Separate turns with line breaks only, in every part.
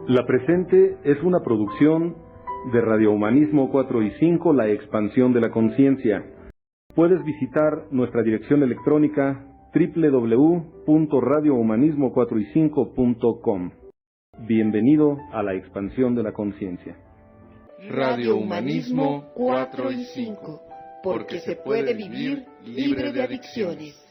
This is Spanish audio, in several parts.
La presente es una producción de Radio Humanismo 4 y 5, la expansión de la conciencia. Puedes visitar nuestra dirección electrónica www.radiohumanismo4y5.com. Bienvenido a la expansión de la conciencia.
Radio Humanismo 4 y 5, porque se puede vivir libre de adicciones.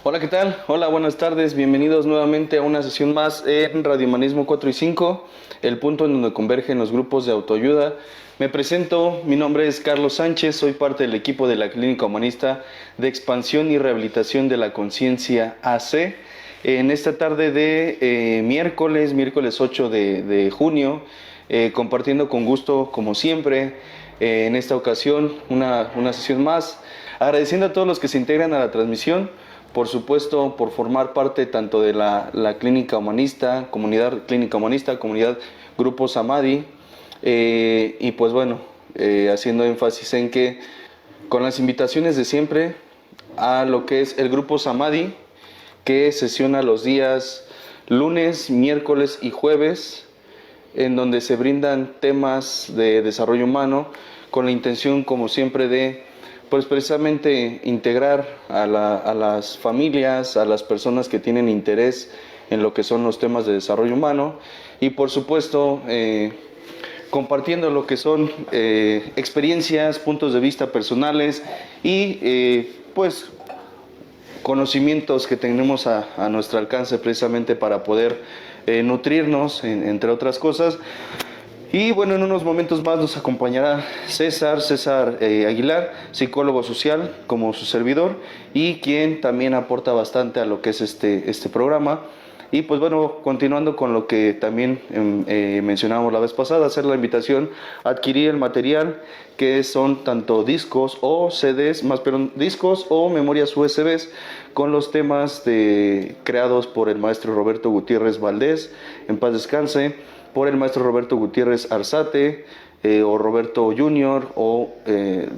Hola, ¿qué tal? Hola, buenas tardes. Bienvenidos nuevamente a una sesión más en Radio Humanismo 4 y 5, el punto en donde convergen los grupos de autoayuda. Me presento, mi nombre es Carlos Sánchez, soy parte del equipo de la Clínica Humanista de Expansión y Rehabilitación de la Conciencia AC. En esta tarde de miércoles 8 de junio, compartiendo con gusto, como siempre, en esta ocasión una sesión más, agradeciendo a todos los que se integran a la transmisión, por supuesto, por formar parte tanto de la Clínica Humanista, Comunidad Clínica Humanista, Comunidad Grupo Samadhi, y pues bueno, haciendo énfasis en que con las invitaciones de siempre a lo que es el Grupo Samadhi, que sesiona los días lunes, miércoles y jueves, en donde se brindan temas de desarrollo humano, con la intención, como siempre, de pues precisamente integrar a las familias, a las personas que tienen interés en lo que son los temas de desarrollo humano y por supuesto compartiendo lo que son experiencias, puntos de vista personales y pues conocimientos que tenemos a nuestro alcance precisamente para poder nutrirnos, entre otras cosas. Y bueno, en unos momentos más nos acompañará César Aguilar, psicólogo social, como su servidor, y quien también aporta bastante a lo que es este programa. Y pues bueno, continuando con lo que también mencionábamos la vez pasada, hacer la invitación a adquirir el material, que son tanto discos o CDs, discos o memorias USBs, con los temas creados por el maestro Roberto Gutiérrez Valdés, en paz descanse, por el maestro Roberto Gutiérrez Arzate, o Roberto Junior, o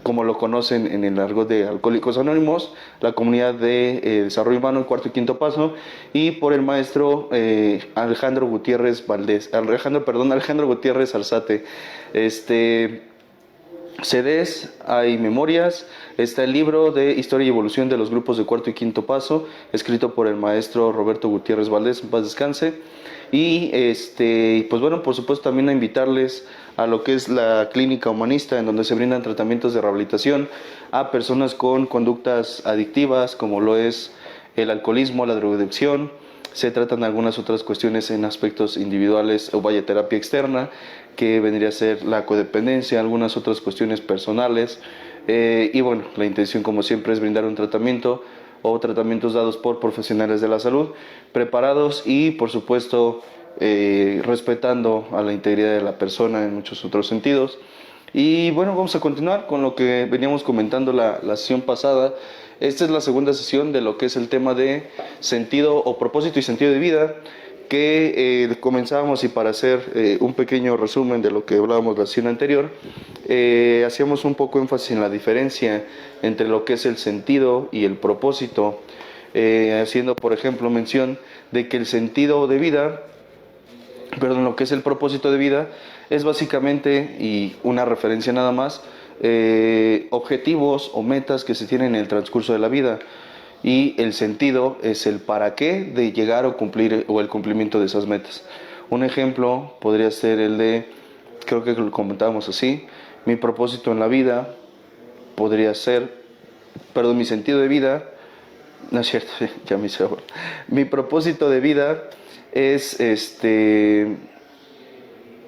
como lo conocen en el argot de Alcohólicos Anónimos, la comunidad de desarrollo humano, el cuarto y quinto paso, y por el maestro Alejandro Gutiérrez Arzate. CDs, hay memorias, está el libro de Historia y Evolución de los Grupos de Cuarto y Quinto Paso, escrito por el maestro Roberto Gutiérrez Valdés, en paz descanse. Y pues bueno, por supuesto también a invitarles a lo que es la Clínica Humanista, en donde se brindan tratamientos de rehabilitación a personas con conductas adictivas, como lo es el alcoholismo, la drogadicción. Se tratan algunas otras cuestiones en aspectos individuales o vaya terapia externa, que vendría a ser la codependencia, algunas otras cuestiones personales. Y bueno, la intención, como siempre, es brindar un tratamiento o tratamientos dados por profesionales de la salud, preparados y, por supuesto, respetando a la integridad de la persona en muchos otros sentidos. Y bueno, vamos a continuar con lo que veníamos comentando la sesión pasada. Esta es la segunda sesión de lo que es el tema de sentido o propósito y sentido de vida, que comenzábamos, y para hacer un pequeño resumen de lo que hablábamos la sesión anterior, hacíamos un poco énfasis en la diferencia entre lo que es el sentido y el propósito, haciendo por ejemplo mención de que el sentido de vida, lo que es el propósito de vida, es básicamente, y una referencia nada más, objetivos o metas que se tienen en el transcurso de la vida, y el sentido es el para qué de llegar o cumplir, o el cumplimiento de esas metas. Un ejemplo podría ser el de, creo que lo comentábamos así, mi propósito en la vida podría ser, mi sentido de vida, no es cierto, ya me hice ahora. Mi propósito de vida es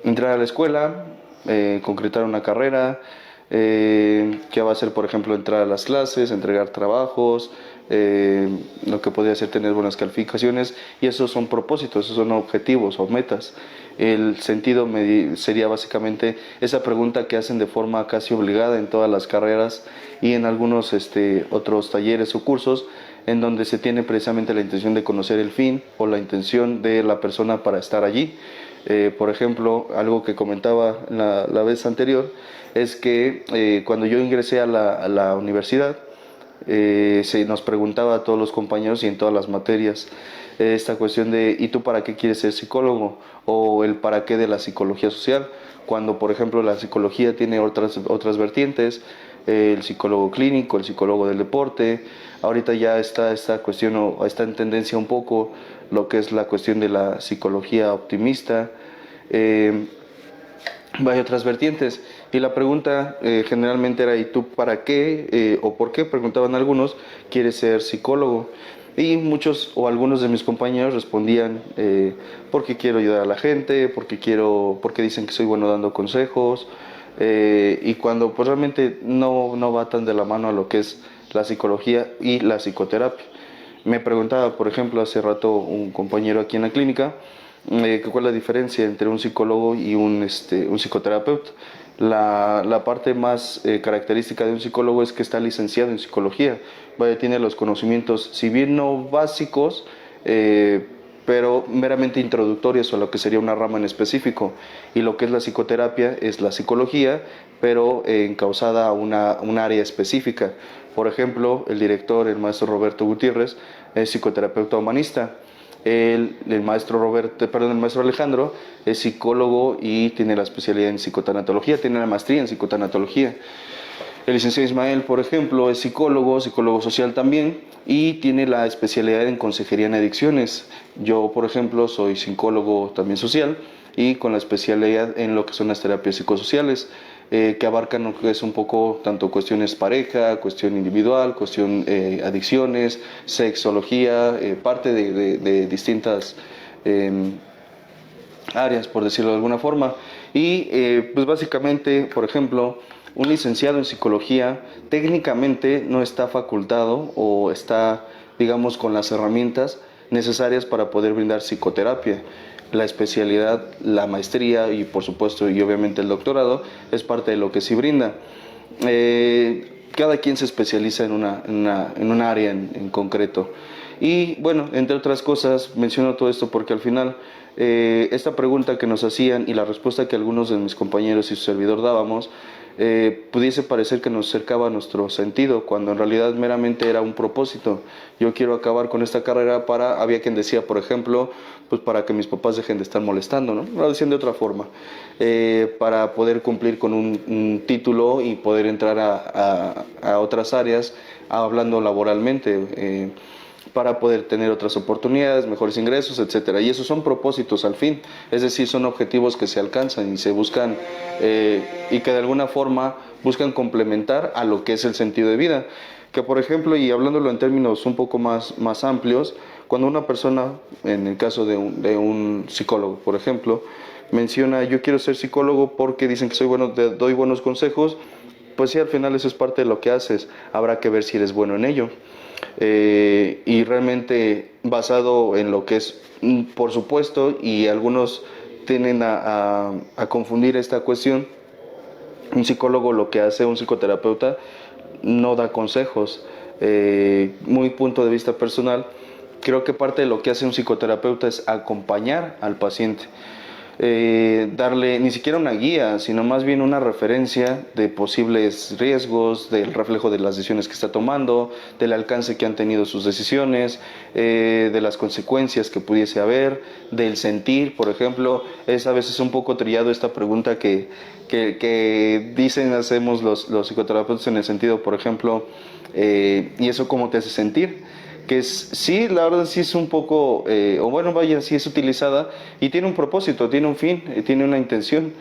entrar a la escuela, concretar una carrera, que va a ser, por ejemplo, entrar a las clases, entregar trabajos, lo que podría ser tener buenas calificaciones, y esos son propósitos, esos son objetivos o metas. El sentido sería básicamente esa pregunta que hacen de forma casi obligada en todas las carreras y en algunos otros talleres o cursos, en donde se tiene precisamente la intención de conocer el fin o la intención de la persona para estar allí. Por ejemplo, algo que comentaba la vez anterior es que cuando yo ingresé a la universidad, se nos preguntaba a todos los compañeros y en todas las materias, esta cuestión de ¿y tú para qué quieres ser psicólogo? O el para qué de la psicología social, cuando por ejemplo la psicología tiene otras vertientes, el psicólogo clínico, el psicólogo del deporte. Ahorita ya está esta cuestión o está en tendencia un poco lo que es la cuestión de la psicología optimista. Hay otras vertientes, y la pregunta generalmente era ¿y tú para qué o por qué? Preguntaban algunos, ¿quieres ser psicólogo? Y muchos o algunos de mis compañeros respondían porque quiero ayudar a la gente, porque dicen que soy bueno dando consejos, y cuando pues realmente no va tan de la mano a lo que es la psicología y la psicoterapia. Me preguntaba, por ejemplo, hace rato un compañero aquí en la clínica, cuál es la diferencia entre un psicólogo y un psicoterapeuta. La parte más característica de un psicólogo es que está licenciado en psicología. Vaya, tiene los conocimientos, si bien no básicos, pero meramente introductorios a lo que sería una rama en específico. Y lo que es la psicoterapia es la psicología, pero encauzada a un área específica. Por ejemplo, el director, el maestro Roberto Gutiérrez, es psicoterapeuta humanista. El maestro Alejandro es psicólogo y tiene la especialidad en psicotanatología, tiene la maestría en psicotanatología. El licenciado Ismael, por ejemplo, es psicólogo social también, y tiene la especialidad en consejería en adicciones. Yo, por ejemplo, soy psicólogo también social y con la especialidad en lo que son las terapias psicosociales, que abarcan lo que es un poco tanto cuestiones pareja, cuestión individual, cuestión adicciones, sexología, parte de distintas áreas, por decirlo de alguna forma. Y pues básicamente, por ejemplo, un licenciado en psicología técnicamente no está facultado o está, digamos, con las herramientas necesarias para poder brindar psicoterapia. La especialidad, la maestría y por supuesto y obviamente el doctorado es parte de lo que sí brinda. Cada quien se especializa en un área en concreto. Y bueno, entre otras cosas, menciono todo esto porque al final esta pregunta que nos hacían y la respuesta que algunos de mis compañeros y su servidor dábamos, pudiese parecer que nos cercaba nuestro sentido, cuando en realidad meramente era un propósito. Yo quiero acabar con esta carrera había quien decía, por ejemplo, pues para que mis papás dejen de estar molestando, ¿no? Lo decían de otra forma, para poder cumplir con un título y poder entrar a otras áreas, hablando laboralmente, para poder tener otras oportunidades, mejores ingresos, etcétera. Y esos son propósitos al fin, es decir, son objetivos que se alcanzan y se buscan y que de alguna forma buscan complementar a lo que es el sentido de vida. Que por ejemplo, y hablándolo en términos un poco más amplios, cuando una persona, en el caso de un psicólogo, por ejemplo, menciona yo quiero ser psicólogo porque dicen que soy bueno, doy buenos consejos, pues sí, al final eso es parte de lo que haces, habrá que ver si eres bueno en ello. Y realmente basado en lo que es, por supuesto, y algunos tienden a confundir esta cuestión, un psicólogo lo que hace, un psicoterapeuta no da consejos. Muy punto de vista personal, creo que parte de lo que hace un psicoterapeuta es acompañar al paciente. Darle ni siquiera una guía, sino más bien una referencia de posibles riesgos, del reflejo de las decisiones que está tomando, del alcance que han tenido sus decisiones, de las consecuencias que pudiese haber, del sentir, por ejemplo. Es a veces un poco trillado esta pregunta que dicen, hacemos los psicoterapeutas en el sentido, por ejemplo, ¿y eso cómo te hace sentir? Que sí, la verdad sí es un poco, o bueno, vaya, sí es utilizada y tiene un propósito, tiene un fin, tiene una intención.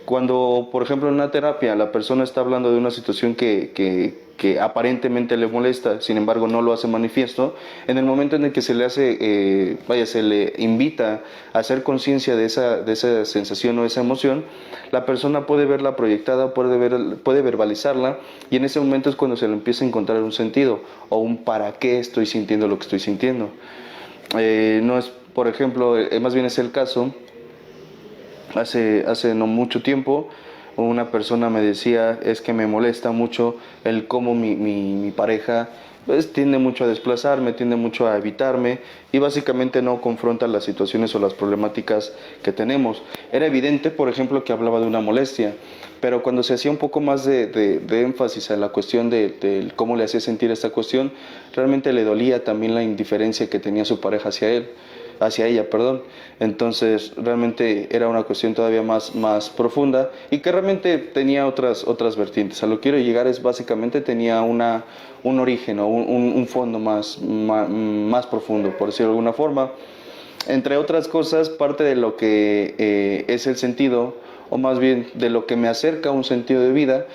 Cuando, por ejemplo, en una terapia la persona está hablando de una situación que aparentemente le molesta, sin embargo no lo hace manifiesto, en el momento en el que se le hace, se le invita a hacer conciencia de esa sensación o esa emoción, la persona puede verla proyectada, puede verbalizarla, y en ese momento es cuando se le empieza a encontrar un sentido o un para qué estoy sintiendo lo que estoy sintiendo. No es, por ejemplo, más bien es el caso, hace no mucho tiempo, una persona me decía, es que me molesta mucho el cómo mi pareja pues tiende mucho a desplazarme, tiende mucho a evitarme y básicamente no confronta las situaciones o las problemáticas que tenemos. Era evidente, por ejemplo, que hablaba de una molestia, pero cuando se hacía un poco más de énfasis a la cuestión de cómo le hacía sentir esta cuestión, realmente le dolía también la indiferencia que tenía su pareja hacia ella, perdón. Entonces realmente era una cuestión todavía más profunda y que realmente tenía otras vertientes. A lo que quiero llegar es básicamente tenía un origen o un fondo más profundo, por decirlo de alguna forma. Entre otras cosas, parte de lo que es el sentido, o más bien de lo que me acerca a un sentido de vida,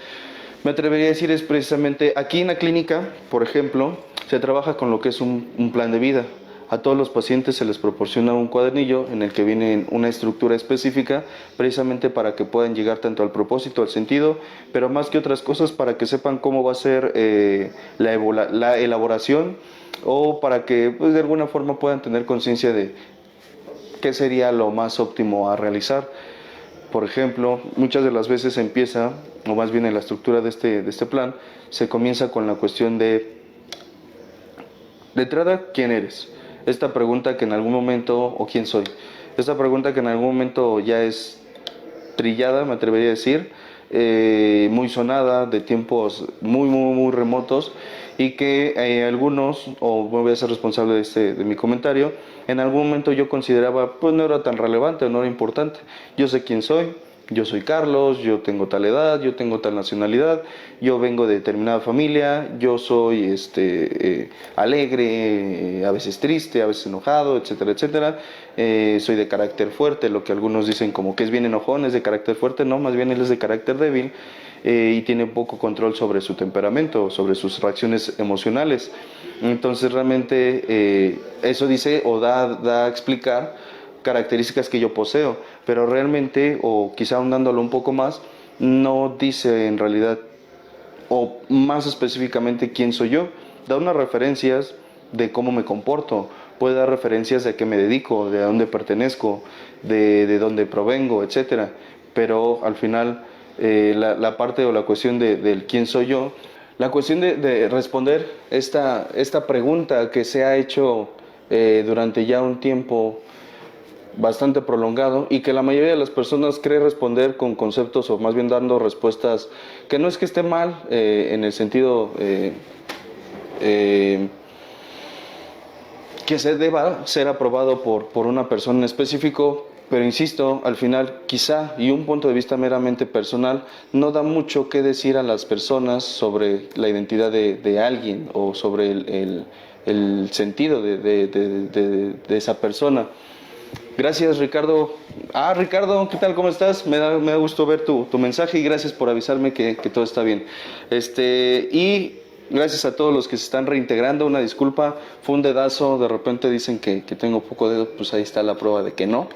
me atrevería a decir es precisamente aquí en la clínica, por ejemplo, se trabaja con lo que es un plan de vida. A todos los pacientes se les proporciona un cuadernillo en el que viene una estructura específica, precisamente para que puedan llegar tanto al propósito, al sentido, pero más que otras cosas para que sepan cómo va a ser la elaboración o para que pues, de alguna forma puedan tener conciencia de qué sería lo más óptimo a realizar. Por ejemplo, muchas de las veces empieza, o más bien en la estructura de este plan, se comienza con la cuestión de entrada, ¿quién eres? Esta pregunta que en algún momento, o quién soy, esta pregunta que en algún momento ya es trillada, me atrevería a decir, muy sonada, de tiempos muy remotos, y que algunos, o me voy a ser responsable de mi comentario, en algún momento yo consideraba, pues no era tan relevante, no era importante. Yo sé quién soy. Yo soy Carlos, yo tengo tal edad, yo tengo tal nacionalidad, yo vengo de determinada familia, yo soy alegre, a veces triste, a veces enojado, etcétera, etcétera. Soy de carácter fuerte, lo que algunos dicen como que es bien enojón, es de carácter fuerte, no, más bien él es de carácter débil y tiene poco control sobre su temperamento, sobre sus reacciones emocionales. Entonces realmente eso dice o da a explicar características que yo poseo, pero realmente, o quizá ahondándolo un poco más, no dice en realidad, o más específicamente, quién soy yo. Da unas referencias de cómo me comporto, puede dar referencias de a qué me dedico, de a dónde pertenezco, de dónde provengo, etcétera. Pero al final, la parte o la cuestión del quién soy yo, la cuestión de responder esta pregunta que se ha hecho durante ya un tiempo bastante prolongado y que la mayoría de las personas cree responder con conceptos o más bien dando respuestas que no es que esté mal en el sentido que se deba ser aprobado por una persona en específico, pero insisto, al final quizá y un punto de vista meramente personal no da mucho que decir a las personas sobre la identidad de alguien o sobre el sentido de esa persona. Gracias, Ricardo. Ricardo, ¿qué tal? ¿Cómo estás? Me da gusto ver tu mensaje y gracias por avisarme que todo está bien. Y gracias a todos los que se están reintegrando. Una disculpa, fue un dedazo. De repente dicen que tengo poco dedo, pues ahí está la prueba de que no.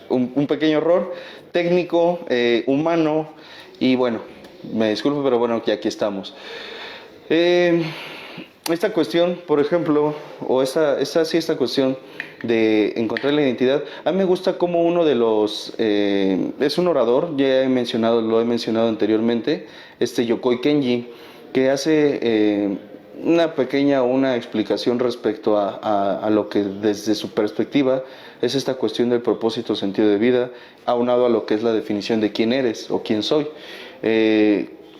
Un pequeño error técnico, humano y bueno, me disculpo, pero bueno, que aquí estamos. Esta cuestión, por ejemplo, o esta cuestión de encontrar la identidad, a mí me gusta como uno de los, es un orador, ya lo he mencionado anteriormente, Yokoi Kenji, que hace una explicación respecto a lo que desde su perspectiva es esta cuestión del propósito, sentido de vida, aunado a lo que es la definición de quién eres o quién soy.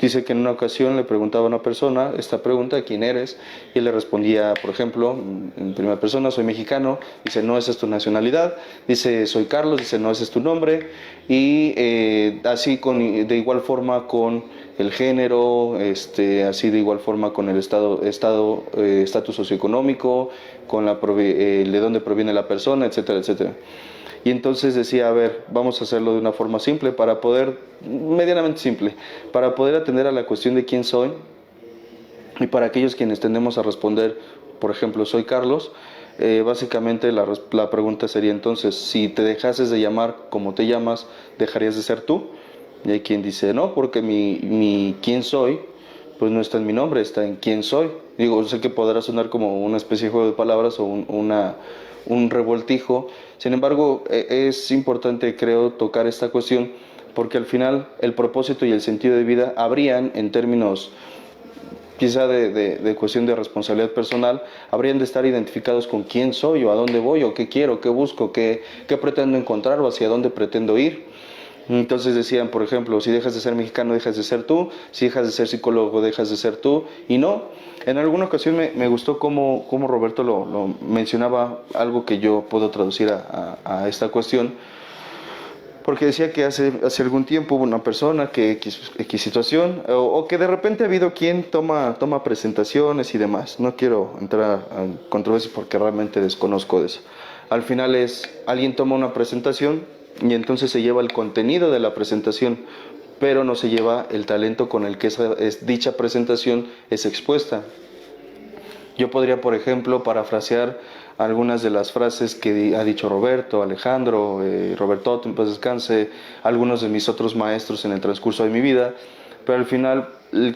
Dice que en una ocasión le preguntaba a una persona esta pregunta, ¿quién eres? Y él le respondía, por ejemplo, en primera persona, soy mexicano. Dice, no, esa es tu nacionalidad. Dice, soy Carlos. Dice, no, ese es tu nombre. Y así de igual forma con el género, así de igual forma con el estatus socioeconómico, con de dónde proviene la persona, etcétera, etcétera. Y entonces decía, a ver, vamos a hacerlo de una forma simple medianamente simple, para poder atender a la cuestión de quién soy y para aquellos quienes tendemos a responder, por ejemplo, soy Carlos, básicamente la pregunta sería entonces, si te dejases de llamar como te llamas, ¿dejarías de ser tú? Y hay quien dice, no, porque mi quién soy, pues no está en mi nombre, está en quién soy. Digo, sé que podrá sonar como una especie de juego de palabras o un revoltijo. Sin embargo, es importante, creo, tocar esta cuestión porque al final el propósito y el sentido de vida habrían, en términos quizá de cuestión de responsabilidad personal, habrían de estar identificados con quién soy o a dónde voy o qué quiero, qué busco, qué pretendo encontrar o hacia dónde pretendo ir. Entonces decían, por ejemplo, si dejas de ser mexicano, dejas de ser tú, si dejas de ser psicólogo, dejas de ser tú, y no. En alguna ocasión me gustó cómo Roberto lo mencionaba, algo que yo puedo traducir a esta cuestión, porque decía que hace algún tiempo hubo una persona que X situación, o que de repente ha habido quien toma presentaciones y demás. No quiero entrar en controversia porque realmente desconozco de eso. Al final alguien toma una presentación y entonces se lleva el contenido de la presentación, pero no se lleva el talento con el que dicha presentación es expuesta. Yo podría, por ejemplo, parafrasear algunas de las frases que ha dicho Roberto, Alejandro, Robertote, en paz descanse, algunos de mis otros maestros en el transcurso de mi vida, pero al final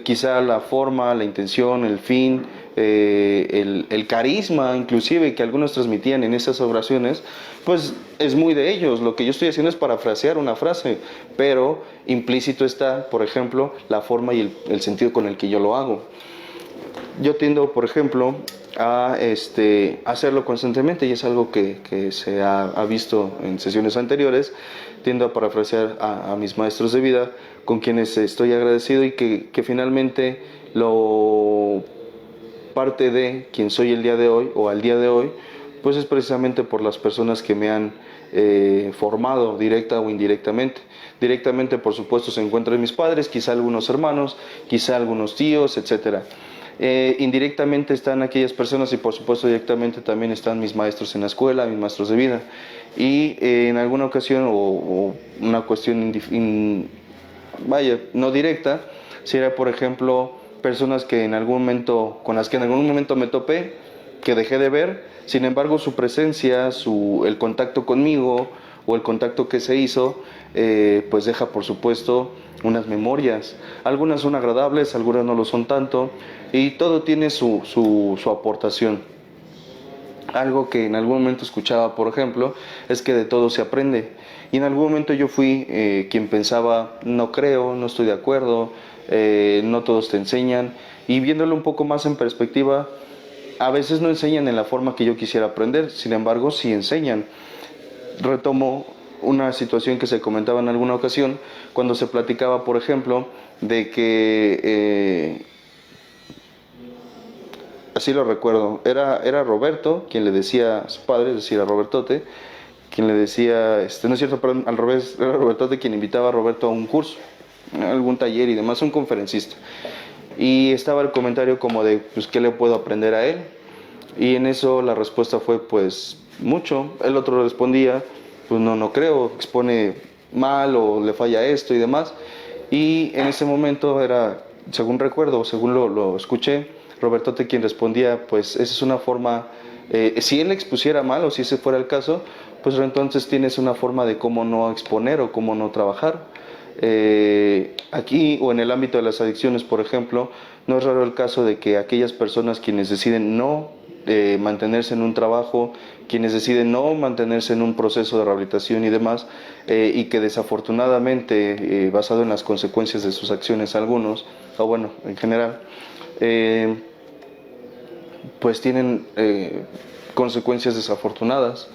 quizá la forma, la intención, el fin, el carisma inclusive que algunos transmitían en esas oraciones, pues es muy de ellos. Lo que yo estoy haciendo es parafrasear una frase, pero implícito está, por ejemplo, la forma y el sentido con el que yo lo hago. Yo tiendo, por ejemplo, a hacerlo constantemente, y es algo que se ha visto en sesiones anteriores. Tiendo a parafrasear a mis maestros de vida, con quienes estoy agradecido, y que finalmente parte de quien soy el día de hoy o al día de hoy, pues es precisamente por las personas que me han formado directa o indirectamente. Directamente, por supuesto, se encuentran mis padres, quizá algunos hermanos, quizá algunos tíos, etcétera. Indirectamente están aquellas personas, y por supuesto directamente también están mis maestros en la escuela, mis maestros de vida. Y en alguna ocasión, o una cuestión no directa, sería, por ejemplo, personas que con las que en algún momento me topé, que dejé de ver. Sin embargo, su presencia, el contacto conmigo o el contacto que se hizo, pues deja, por supuesto, unas memorias. Algunas son agradables, algunas no lo son tanto, y todo tiene su aportación. Algo que en algún momento escuchaba, por ejemplo, es que de todo se aprende. Y en algún momento yo fui quien pensaba, no creo, no estoy de acuerdo, no todos te enseñan. Y viéndolo un poco más en perspectiva, a veces no enseñan en la forma que yo quisiera aprender, sin embargo sí enseñan. Retomo una situación que se comentaba en alguna ocasión, cuando se platicaba, por ejemplo, de que, así lo recuerdo, era Roberto quien le decía a su padre, es decir, a Robertote, quien le decía, no es cierto, perdón, al revés, era Robertote quien invitaba a Roberto a un curso, a algún taller y demás, un conferencista. Y estaba el comentario como de, pues, ¿qué le puedo aprender a él? Y en eso la respuesta fue, pues, mucho. El otro respondía, pues no creo, expone mal o le falla esto y demás. Y en ese momento era, según recuerdo, según lo escuché, Robertote quien respondía, pues esa es una forma, si él le expusiera mal o si ese fuera el caso, pues entonces tienes una forma de cómo no exponer o cómo no trabajar. Aquí o en el ámbito de las adicciones, por ejemplo, no es raro el caso de que aquellas personas quienes deciden no mantenerse en un trabajo, quienes deciden no mantenerse en un proceso de rehabilitación y demás, y que desafortunadamente, basado en las consecuencias de sus acciones algunos, o bueno, en general, pues tienen consecuencias desafortunadas,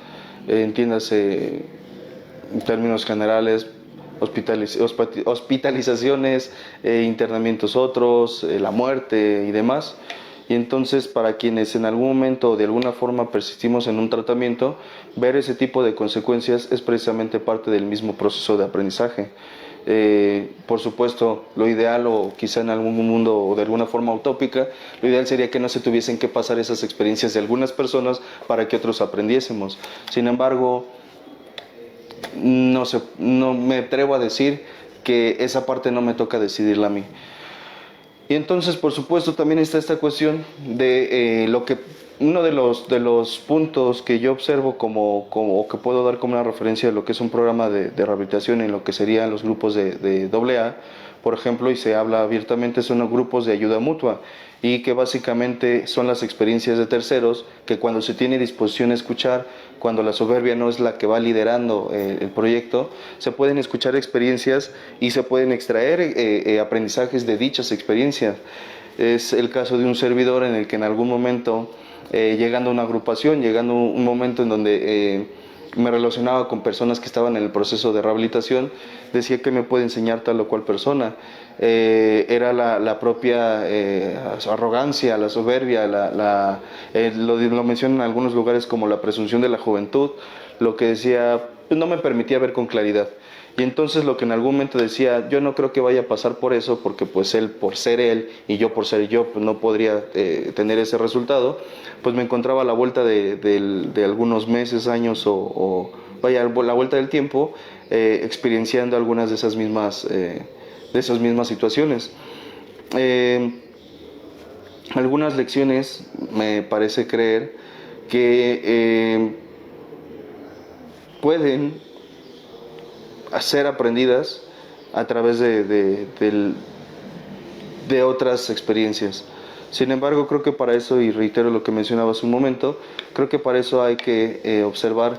entiéndase en términos generales, hospitalizaciones, internamientos otros, la muerte y demás. Y entonces, para quienes en algún momento de alguna forma persistimos en un tratamiento, ver ese tipo de consecuencias es precisamente parte del mismo proceso de aprendizaje. Por supuesto, lo ideal, o quizá en algún mundo o de alguna forma utópica, lo ideal sería que no se tuviesen que pasar esas experiencias de algunas personas para que otros aprendiésemos. Sin embargo, no me atrevo a decir que esa parte no me toca decidirla a mí. Y entonces, por supuesto, también está esta cuestión de uno de los puntos que yo observo o que puedo dar como una referencia de lo que es un programa de rehabilitación en lo que serían los grupos de AA, por ejemplo, y se habla abiertamente, son los grupos de ayuda mutua, y que básicamente son las experiencias de terceros que, cuando se tiene disposición a escuchar, cuando la soberbia no es la que va liderando el proyecto, se pueden escuchar experiencias y se pueden extraer aprendizajes de dichas experiencias. Es el caso de un servidor en el que en algún momento, llegando a una agrupación, llegando un momento en donde me relacionaba con personas que estaban en el proceso de rehabilitación, decía que me puede enseñar tal o cual persona. Era la propia arrogancia, la soberbia, lo mencionan en algunos lugares como la presunción de la juventud, lo que decía, pues no me permitía ver con claridad. Y entonces lo que en algún momento decía, yo no creo que vaya a pasar por eso, porque pues él por ser él y yo por ser yo, pues no podría tener ese resultado, pues me encontraba a la vuelta de algunos meses, años o vaya, la vuelta del tiempo, experienciando algunas de esas mismas situaciones. Algunas lecciones me parece creer que pueden ser aprendidas a través de otras experiencias. Sin embargo, creo que para eso, y reitero lo que mencionaba hace un momento, creo que para eso hay que observar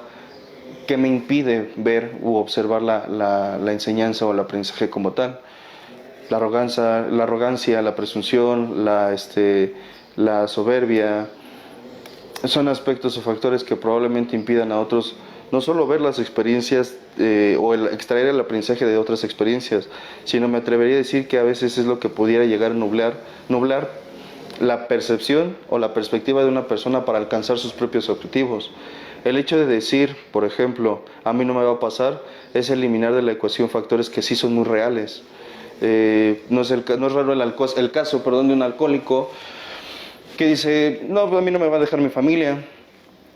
qué me impide ver u observar la enseñanza o el aprendizaje como tal. La arrogancia, la presunción, la soberbia, son aspectos o factores que probablemente impidan a otros no solo ver las experiencias o extraer el aprendizaje de otras experiencias, sino me atrevería a decir que a veces es lo que pudiera llegar a nublar la percepción o la perspectiva de una persona para alcanzar sus propios objetivos. El hecho de decir, por ejemplo, a mí no me va a pasar, es eliminar de la ecuación factores que sí son muy reales. No es raro el caso de un alcohólico que dice, no, a mí no me va a dejar mi familia,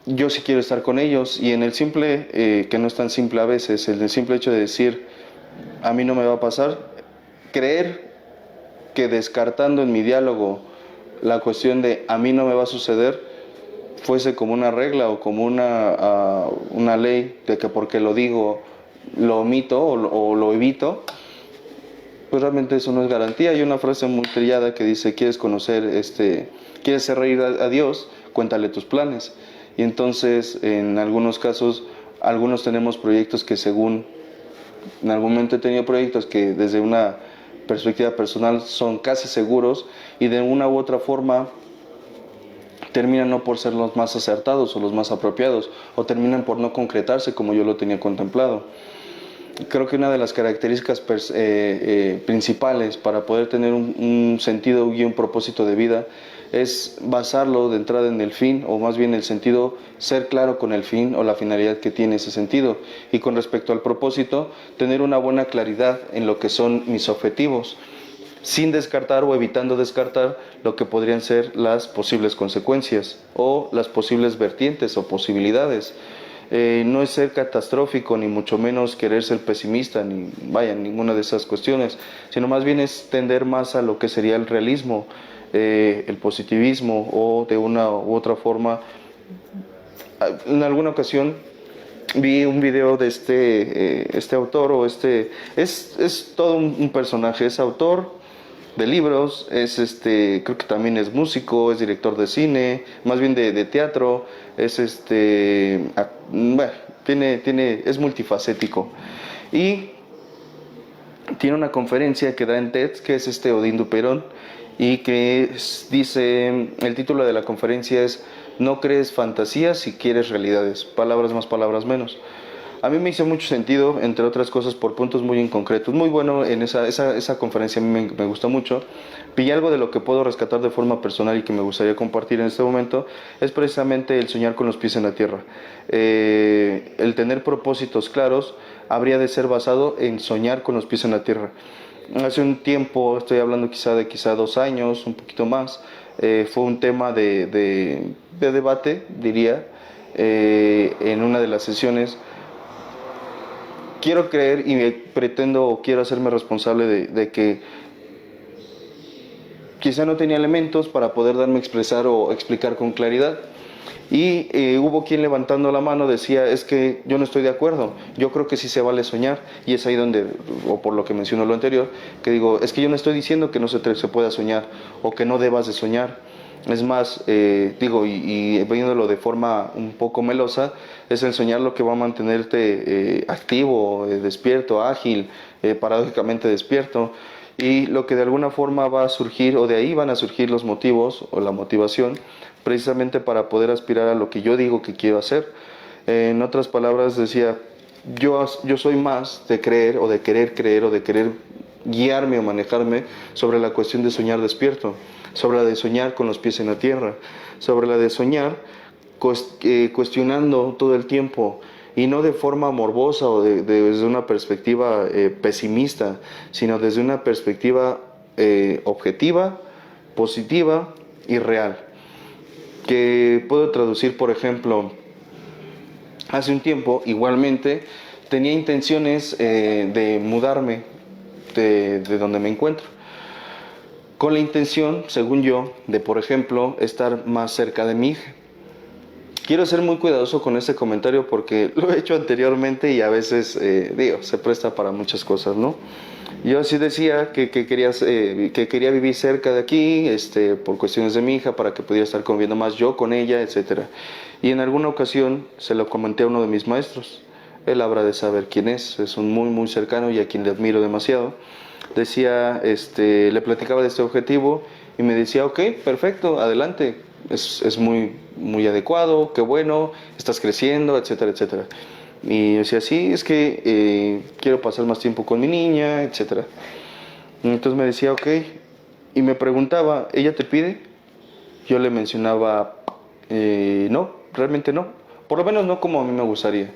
yo sí quiero estar con ellos, y en el simple, que no es tan simple a veces, en el simple hecho de decir, a mí no me va a pasar, creer que descartando en mi diálogo la cuestión de a mí no me va a suceder, fuese como una regla o como una ley de que porque lo digo, lo omito o lo evito, pues realmente eso no es garantía. Hay una frase muy trillada que dice, quieres hacer reír a Dios, cuéntale tus planes. Y entonces, en algunos casos, algunos tenemos proyectos que en algún momento he tenido proyectos que desde una perspectiva personal son casi seguros y de una u otra forma terminan no por ser los más acertados o los más apropiados, o terminan por no concretarse como yo lo tenía contemplado. Creo que una de las características principales para poder tener un sentido y un propósito de vida es basarlo de entrada en el fin, o más bien el sentido, ser claro con el fin o la finalidad que tiene ese sentido. Y con respecto al propósito, tener una buena claridad en lo que son mis objetivos, sin descartar o evitando descartar lo que podrían ser las posibles consecuencias o las posibles vertientes o posibilidades. No es ser catastrófico, ni mucho menos querer ser pesimista, ni ninguna de esas cuestiones, sino más bien es tender más a lo que sería el realismo, el positivismo, o de una u otra forma. En alguna ocasión vi un video de este autor, es todo un personaje, es autor de libros, creo que también es músico, es director de cine, más bien de teatro, es es multifacético, y tiene una conferencia que da en TED, que es Odín Duperón, y que dice, el título de la conferencia es "No crees fantasías si quieres realidades", palabras más, palabras menos. A mí me hizo mucho sentido, entre otras cosas, por puntos muy en concreto. Muy bueno en esa conferencia, a mí me gustó mucho. Y algo de lo que puedo rescatar de forma personal y que me gustaría compartir en este momento es precisamente el soñar con los pies en la tierra. El tener propósitos claros habría de ser basado en soñar con los pies en la tierra. Hace un tiempo, estoy hablando quizá 2 años, un poquito más, fue un tema de debate, diría, en una de las sesiones. Quiero creer y quiero hacerme responsable de que quizá no tenía elementos para poder darme a expresar o explicar con claridad. Y hubo quien levantando la mano decía, es que yo no estoy de acuerdo, yo creo que sí se vale soñar. Y es ahí donde, o por lo que menciono lo anterior, que digo, es que yo no estoy diciendo que no se pueda soñar o que no debas de soñar. Es más, y viéndolo de forma un poco melosa, es el soñar lo que va a mantenerte activo, despierto, ágil, paradójicamente despierto. y lo que de alguna forma va a surgir, o de ahí van a surgir los motivos o la motivación, precisamente para poder aspirar a lo que yo digo que quiero hacer. En otras palabras decía, yo soy más de creer o de querer creer o de querer guiarme o manejarme sobre la cuestión de soñar despierto, sobre la de soñar con los pies en la tierra, sobre la de soñar cuestionando todo el tiempo, y no de forma morbosa o desde una perspectiva pesimista, sino desde una perspectiva objetiva, positiva y real. Que puedo traducir, por ejemplo, hace un tiempo igualmente tenía intenciones de mudarme de donde me encuentro, con la intención, según yo, de, por ejemplo, estar más cerca de mi hija. Quiero ser muy cuidadoso con este comentario porque lo he hecho anteriormente y a veces, se presta para muchas cosas, ¿no? Yo sí decía que quería vivir cerca de aquí, por cuestiones de mi hija, para que pudiera estar conviviendo más yo con ella, etc. Y en alguna ocasión se lo comenté a uno de mis maestros. Él habrá de saber quién es un muy, muy cercano y a quien le admiro demasiado. Decía, le platicaba de este objetivo y me decía, ok, perfecto, adelante, es muy, muy adecuado, qué bueno, estás creciendo, etcétera, etcétera. Y yo decía, sí, es que quiero pasar más tiempo con mi niña, etcétera. Y entonces me decía, ok, y me preguntaba, ¿ella te pide? Yo le mencionaba, no, realmente no, por lo menos no como a mí me gustaría.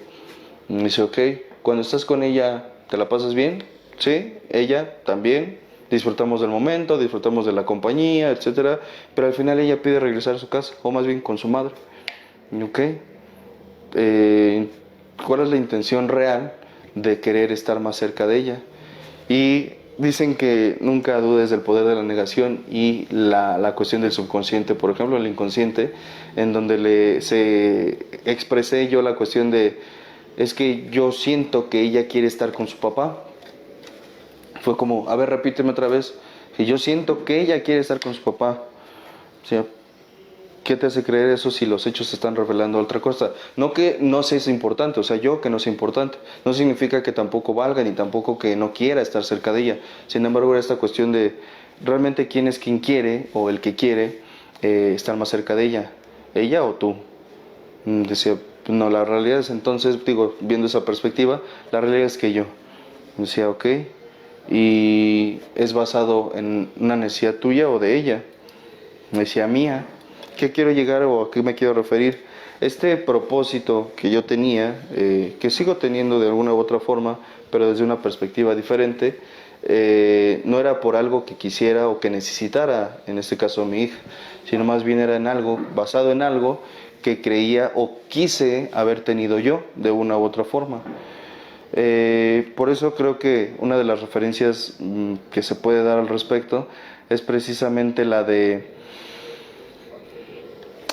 Y me dice, ok, cuando estás con ella, ¿te la pasas bien? Sí, ella también. Disfrutamos del momento, disfrutamos de la compañía, etcétera. Pero al final ella pide regresar a su casa, o más bien con su madre. Y ok, ¿cuál es la intención real de querer estar más cerca de ella? Y dicen que nunca dudes del poder de la negación y la cuestión del subconsciente, por ejemplo, el inconsciente, en donde se expresé yo la cuestión de, es que yo siento que ella quiere estar con su papá. Fue como, a ver, repíteme otra vez, que yo siento que ella quiere estar con su papá. O sea, ¿qué te hace creer eso si los hechos están revelando otra cosa? No que no sea importante, o sea, yo que no sea importante. No significa que tampoco valga, ni tampoco que no quiera estar cerca de ella. Sin embargo, era esta cuestión de realmente quién es quien quiere, o el que quiere, estar más cerca de ella. ¿Ella o tú? Decía, no, la realidad es entonces, viendo esa perspectiva, la realidad es que yo. Decía, ok, y es basado en una necesidad tuya o de ella. Me decía, mía. ¿Qué quiero llegar o a qué me quiero referir? Este propósito que yo tenía, que sigo teniendo de alguna u otra forma, pero desde una perspectiva diferente, no era por algo que quisiera o que necesitara, en este caso mi hija, sino más bien era en algo, basado en algo que creía o quise haber tenido yo de una u otra forma. Por eso creo que una de las referencias que se puede dar al respecto es precisamente la de,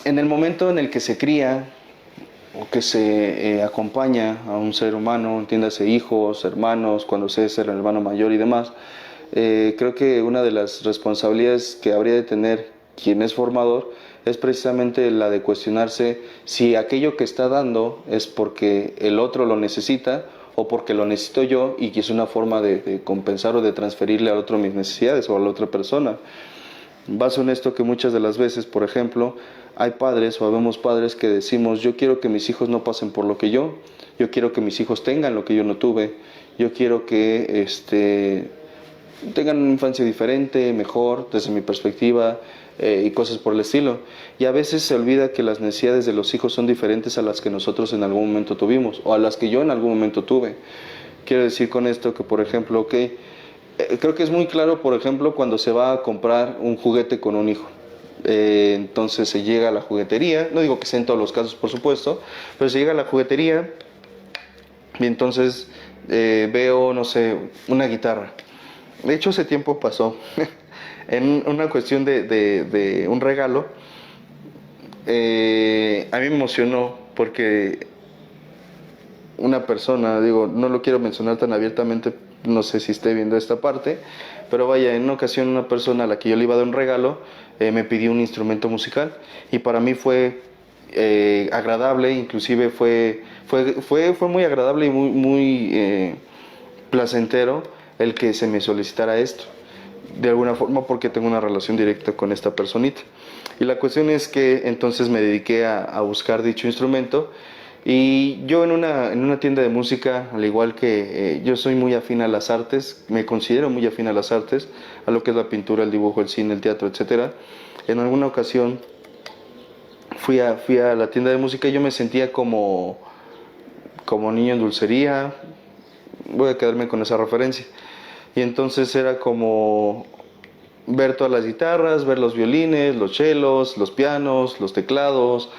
en el momento en el que se cría o que se acompaña a un ser humano, entiéndase hijos, hermanos, cuando se es el hermano mayor y demás, creo que una de las responsabilidades que habría de tener quien es formador es precisamente la de cuestionarse si aquello que está dando es porque el otro lo necesita o porque lo necesito yo y que es una forma de compensar o de transferirle al otro mis necesidades o a la otra persona. Baso en esto que muchas de las veces, por ejemplo, hay padres o habemos padres que decimos, yo quiero que mis hijos no pasen por lo que yo quiero que mis hijos tengan lo que yo no tuve, yo quiero que tengan una infancia diferente, mejor, desde mi perspectiva, y cosas por el estilo. Y a veces se olvida que las necesidades de los hijos son diferentes a las que nosotros en algún momento tuvimos, o a las que yo en algún momento tuve. Quiero decir con esto que, por ejemplo, creo que es muy claro, por ejemplo, cuando se va a comprar un juguete con un hijo. Entonces se llega a la juguetería, no digo que sea en todos los casos, por supuesto, pero se llega a la juguetería y entonces veo, no sé, una guitarra. De hecho, hace tiempo pasó, en una cuestión de un regalo, a mí me emocionó porque una persona, no lo quiero mencionar tan abiertamente, no sé si esté viendo esta parte, pero vaya, en una ocasión una persona a la que yo le iba a dar un regalo me pidió un instrumento musical y para mí fue agradable, inclusive fue muy agradable y muy placentero el que se me solicitara esto. de alguna forma porque tengo una relación directa con esta personita. Y la cuestión es que entonces me dediqué a buscar dicho instrumento. Y yo en una tienda de música, al igual que yo soy muy afín a las artes, me considero muy afín a las artes, a lo que es la pintura, el dibujo, el cine, el teatro, etcétera. En alguna ocasión fui a la tienda de música y yo me sentía como niño en dulcería. Voy a quedarme con esa referencia. Y entonces era como ver todas las guitarras, ver los violines, los chelos, los pianos, los teclados,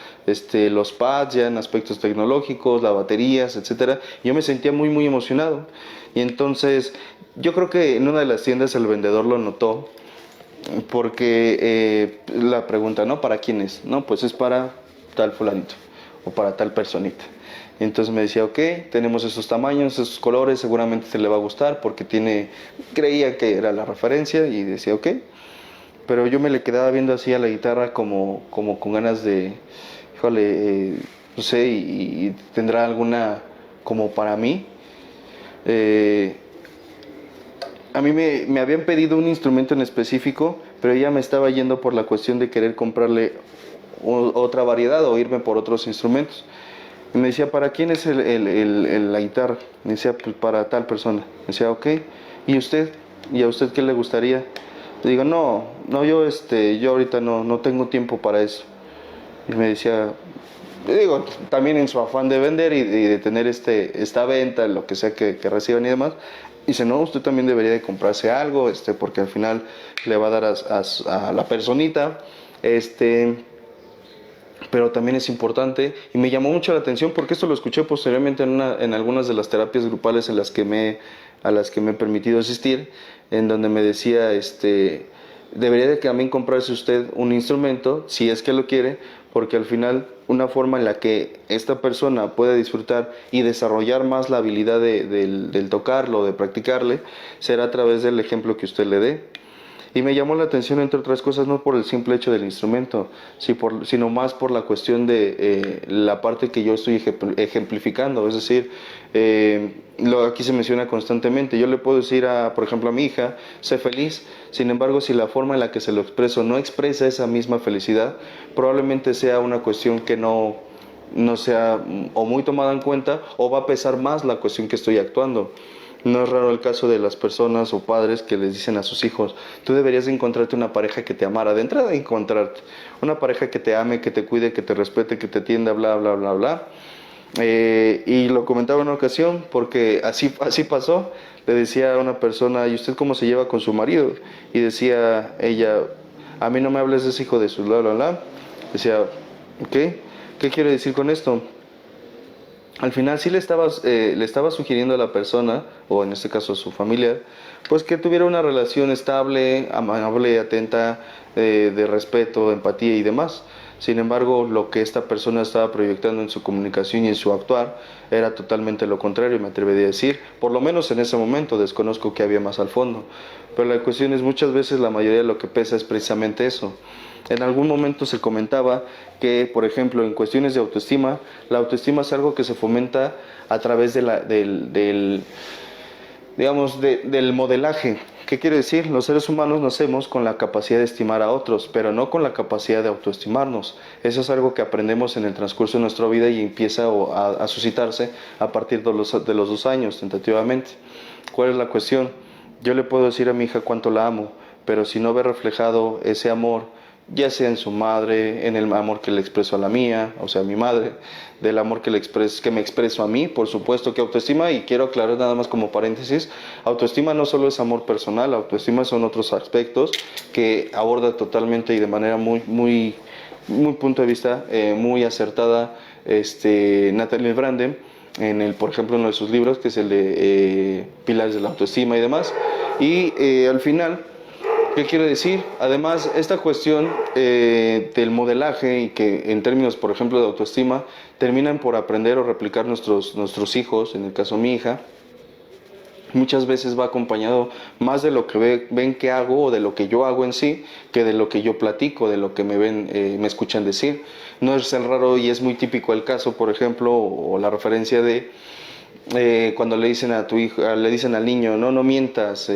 los pads ya en aspectos tecnológicos, las baterías, etcétera. Yo me sentía muy muy emocionado. Y entonces yo creo que en una de las tiendas el vendedor lo notó porque la pregunta, ¿no? ¿Para quién es? No, pues es para tal fulanito o para tal personita. Entonces me decía, ok, tenemos esos tamaños, esos colores, seguramente te le va a gustar porque creía que era la referencia y decía, ok. Pero yo me le quedaba viendo así a la guitarra como con ganas de, híjole, no sé, y tendrá alguna como para mí. A mí me habían pedido un instrumento en específico, pero ella me estaba yendo por la cuestión de querer comprarle otra variedad o irme por otros instrumentos. Y me decía, ¿para quién es la guitarra? Me decía, pues para tal persona. Me decía, ok, ¿y usted? ¿Y a usted qué le gustaría? Le digo, no, yo ahorita no tengo tiempo para eso. Y me decía, digo, también en su afán de vender y de tener esta venta, lo que sea que reciban y demás, dice, no, usted también debería de comprarse algo, porque al final le va a dar a la personita, pero también es importante y me llamó mucho la atención porque esto lo escuché posteriormente en algunas de las terapias grupales a las que me he permitido asistir, en donde me decía, debería de también comprarse usted un instrumento, si es que lo quiere, porque al final una forma en la que esta persona puede disfrutar y desarrollar más la habilidad del tocarlo, de practicarle, será a través del ejemplo que usted le dé. Y me llamó la atención, entre otras cosas, no por el simple hecho del instrumento, sino más por la cuestión de la parte que yo estoy ejemplificando. Es decir, aquí se menciona constantemente. Yo le puedo decir, por ejemplo, a mi hija, sé feliz. Sin embargo, si la forma en la que se lo expreso no expresa esa misma felicidad, probablemente sea una cuestión que no sea o muy tomada en cuenta, o va a pesar más la cuestión que estoy actuando. No es raro el caso de las personas o padres que les dicen a sus hijos, tú deberías de encontrarte una pareja que te amara. De entrada, encontrarte una pareja que te ame, que te cuide, que te respete, que te atienda, bla, bla, bla, bla. Y lo comentaba en una ocasión porque así pasó. Le decía a una persona, ¿y usted cómo se lleva con su marido? Y decía ella, a mí no me hables de ese hijo de su bla, bla, bla. Decía, ¿qué quiere decir con esto? Al final sí le estaba sugiriendo a la persona, o en este caso a su familia, pues que tuviera una relación estable, amable, atenta, de respeto, empatía y demás. Sin embargo, lo que esta persona estaba proyectando en su comunicación y en su actuar era totalmente lo contrario, me atrevería a decir. Por lo menos en ese momento, desconozco qué había más al fondo. Pero la cuestión es, muchas veces la mayoría de lo que pesa es precisamente eso. En algún momento se comentaba que, por ejemplo, en cuestiones de autoestima, la autoestima es algo que se fomenta a través del modelaje. ¿Qué quiere decir? Los seres humanos nacemos con la capacidad de estimar a otros, pero no con la capacidad de autoestimarnos. Eso es algo que aprendemos en el transcurso de nuestra vida y empieza a suscitarse a partir de los 2 años, tentativamente. ¿Cuál es la cuestión? Yo le puedo decir a mi hija cuánto la amo, pero si no ve reflejado ese amor, ya sea en su madre, en el amor que le expreso a la mía, o sea, a mi madre, del amor que me expreso a mí, por supuesto que autoestima, y quiero aclarar nada más como paréntesis, autoestima no solo es amor personal, autoestima son otros aspectos que aborda totalmente y de manera muy, muy, muy punto de vista, muy acertada, Natalie Branden, por ejemplo, en uno de sus libros, que es el de Pilares de la Autoestima y demás, y al final, ¿qué quiere decir? Además, esta cuestión del modelaje y que en términos, por ejemplo, de autoestima, terminan por aprender o replicar nuestros hijos, en el caso de mi hija, muchas veces va acompañado más de lo que ven que hago o de lo que yo hago en sí, que de lo que yo platico, de lo que me escuchan decir. No es raro y es muy típico el caso, por ejemplo, o la referencia de cuando le dicen a tu hijo, le dicen al niño, no mientas,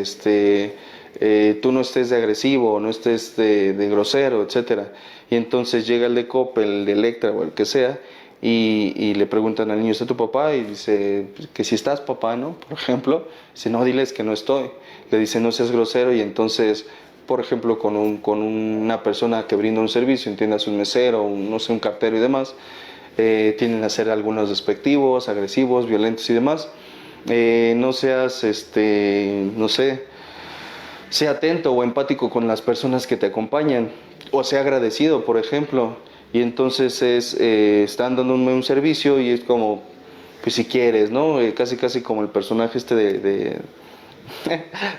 tú no estés de agresivo, no estés de grosero, etcétera. Y entonces llega el de Coppel, el de Electra o el que sea, y le preguntan al niño, ¿está tu papá? Y dice, que si estás, papá, ¿no? Por ejemplo, dice, no, diles que no estoy. Le dice, no seas grosero, y entonces, por ejemplo, con una persona que brinda un servicio, entiendas, un mesero, no sé, un cartero y demás, tienden a ser algunos despectivos, agresivos, violentos y demás. No seas, no sé, sea atento o empático con las personas que te acompañan, o sea agradecido, por ejemplo. Y entonces están dando un servicio y es como, pues si quieres, ¿no? Casi como el personaje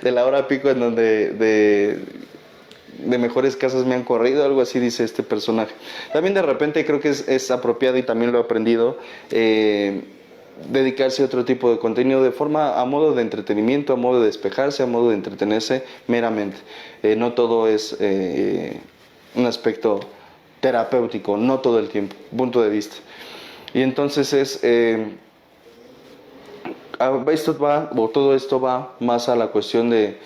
de la hora pico, en donde de mejores casas me han corrido, algo así dice este personaje. También de repente creo que es apropiado, y también lo he aprendido, dedicarse a otro tipo de contenido de forma, a modo de entretenimiento, a modo de despejarse, a modo de entretenerse meramente. No todo es un aspecto terapéutico, no todo el tiempo, punto de vista. Y entonces todo esto va más a la cuestión de,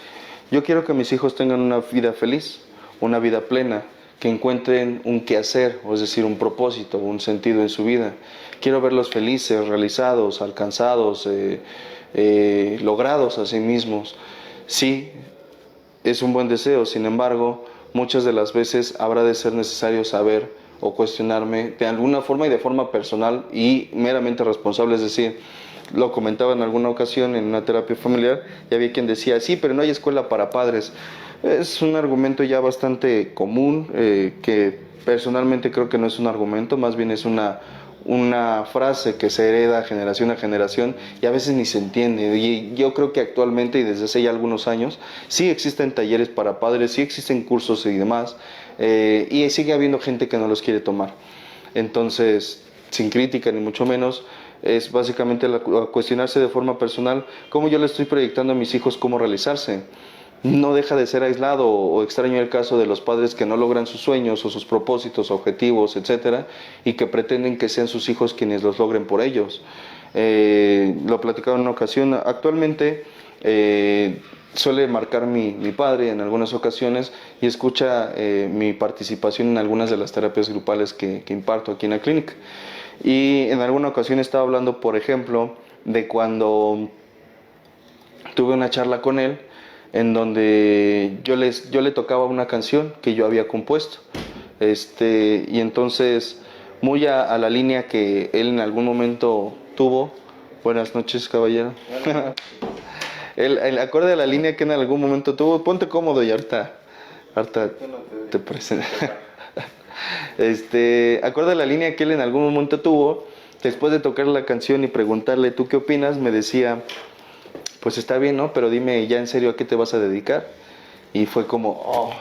yo quiero que mis hijos tengan una vida feliz, una vida plena, que encuentren un quehacer, es decir, un propósito, un sentido en su vida. Quiero verlos felices, realizados, alcanzados, logrados a sí mismos. Sí, es un buen deseo, sin embargo, muchas de las veces habrá de ser necesario saber o cuestionarme de alguna forma y de forma personal y meramente responsable, es decir, lo comentaba en alguna ocasión en una terapia familiar, y había quien decía, sí, pero no hay escuela para padres. Es un argumento ya bastante común, que personalmente creo que no es un argumento, más bien es una frase que se hereda generación a generación y a veces ni se entiende. Y yo creo que actualmente y desde hace ya algunos años sí existen talleres para padres, sí existen cursos y demás, y sigue habiendo gente que no los quiere tomar. Entonces, sin crítica ni mucho menos, es básicamente cuestionarse de forma personal cómo yo le estoy proyectando a mis hijos cómo realizarse. No deja de ser aislado o extraño el caso de los padres que no logran sus sueños o sus propósitos, objetivos, etcétera, y que pretenden que sean sus hijos quienes los logren por ellos. Lo platicaba en una ocasión. Actualmente suele marcar mi padre en algunas ocasiones y escucha mi participación en algunas de las terapias grupales que imparto aquí en la clínica. Y en alguna ocasión estaba hablando, por ejemplo, de cuando tuve una charla con él en donde yo le tocaba una canción que yo había compuesto. Y entonces, muy a la línea que él en algún momento tuvo. Buenas noches, caballero. El acorde a la línea que en algún momento tuvo. Ponte cómodo y ahorita te presento. Acorde a la línea que él en algún momento tuvo, después de tocar la canción y preguntarle, ¿tú qué opinas?, me decía, pues está bien, ¿no? Pero dime ya en serio, ¿a qué te vas a dedicar? Y fue como,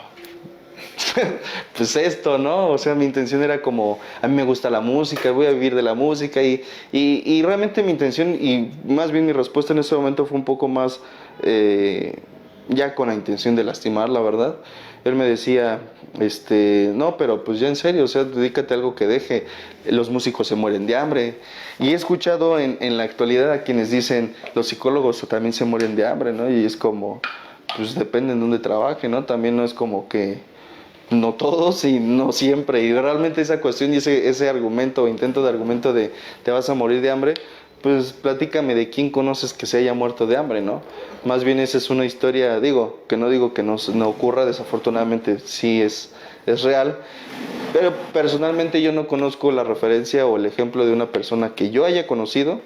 pues esto, ¿no? O sea, mi intención era como, a mí me gusta la música, voy a vivir de la música, y realmente mi intención, y más bien mi respuesta en ese momento fue un poco más, ya con la intención de lastimar, la verdad. Él me decía, no, pero pues ya en serio, o sea, dedícate a algo que deje, los músicos se mueren de hambre. Y he escuchado en la actualidad a quienes dicen, los psicólogos también se mueren de hambre, ¿no? Y es como, pues depende de dónde trabaje, ¿no? También no es como que, no todos y no siempre. Y realmente esa cuestión y ese argumento, intento de argumento de te vas a morir de hambre, pues platícame de quién conoces que se haya muerto de hambre, ¿no? Más bien esa es una historia, digo que no ocurra, desafortunadamente sí es real, pero personalmente yo no conozco la referencia o el ejemplo de una persona que yo haya conocido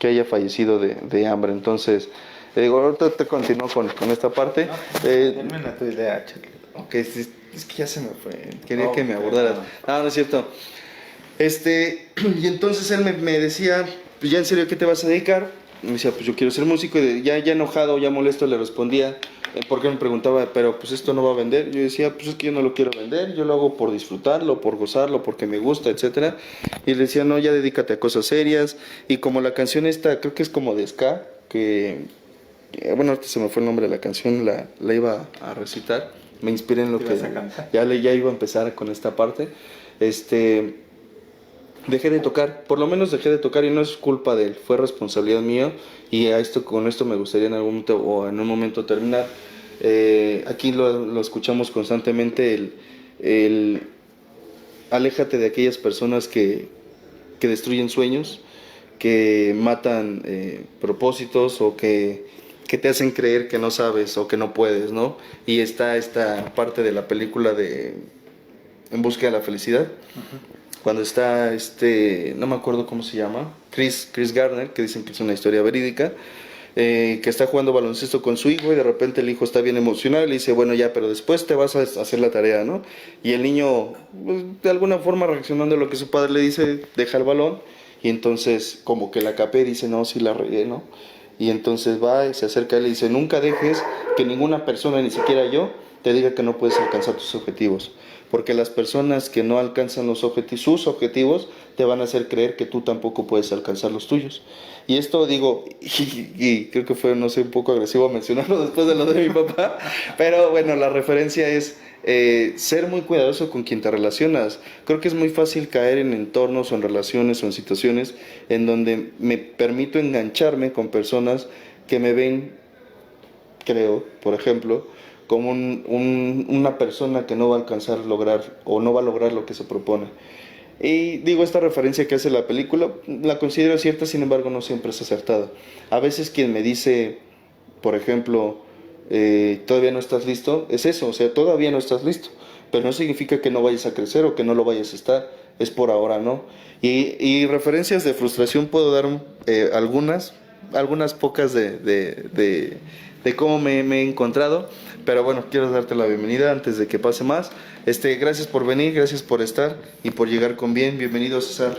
que haya fallecido de hambre. Entonces, digo, ahorita te continúo con esta parte.
No, termina tu idea, Charlie.
Ok, es que ya se me fue, quería que me abordaras. No es cierto. Y entonces él me decía, pues ya en serio, ¿a qué te vas a dedicar? Me decía, pues yo quiero ser músico, y ya enojado, ya molesto le respondía, porque me preguntaba, pero pues esto no va a vender. Yo decía, pues es que yo no lo quiero vender, yo lo hago por disfrutarlo, por gozarlo, porque me gusta, etcétera. Y le decía, no, ya dedícate a cosas serias. Y como la canción esta, creo que es como de ska, que, bueno, ahorita se me fue el nombre de la canción, la iba a recitar, me inspiré en lo que ya iba a empezar con esta parte. Dejé de tocar, por lo menos dejé de tocar, y no es culpa de él, fue responsabilidad mía, y con esto me gustaría en algún momento o en un momento terminar. Aquí lo escuchamos constantemente, el aléjate de aquellas personas que destruyen sueños, que matan propósitos o que te hacen creer que no sabes o que no puedes, ¿no? Y está esta parte de la película de En busca de la felicidad, cuando está no me acuerdo cómo se llama, Chris Gardner, que dicen que es una historia verídica, que está jugando baloncesto con su hijo y de repente el hijo está bien emocionado y le dice, bueno ya, pero después te vas a hacer la tarea, ¿no? Y el niño, pues, de alguna forma reaccionando a lo que su padre le dice, deja el balón y entonces como que la capé y dice, no, sí la regué, ¿no? Y entonces va y se acerca a él y dice, nunca dejes que ninguna persona, ni siquiera yo, te diga que no puedes alcanzar tus objetivos. Porque las personas que no alcanzan sus objetivos te van a hacer creer que tú tampoco puedes alcanzar los tuyos. Y esto digo, y creo que fue, no sé, un poco agresivo mencionarlo después de lo de mi papá, pero bueno, la referencia es ser muy cuidadoso con quien te relacionas. Creo que es muy fácil caer en entornos o en relaciones o en situaciones en donde me permito engancharme con personas que me ven, creo, por ejemplo, como una persona que no va a alcanzar a lograr o no va a lograr lo que se propone. Y digo, esta referencia que hace la película la considero cierta, sin embargo no siempre es acertada. A veces quien me dice, por ejemplo, todavía no estás listo, es eso, o sea, todavía no estás listo, pero no significa que no vayas a crecer o que no lo vayas a estar, es por ahora, ¿no? Y referencias de frustración puedo dar algunas pocas de cómo me he encontrado, pero bueno, quiero darte la bienvenida antes de que pase más. Gracias por venir, gracias por estar y por llegar con bien. Bienvenido, César.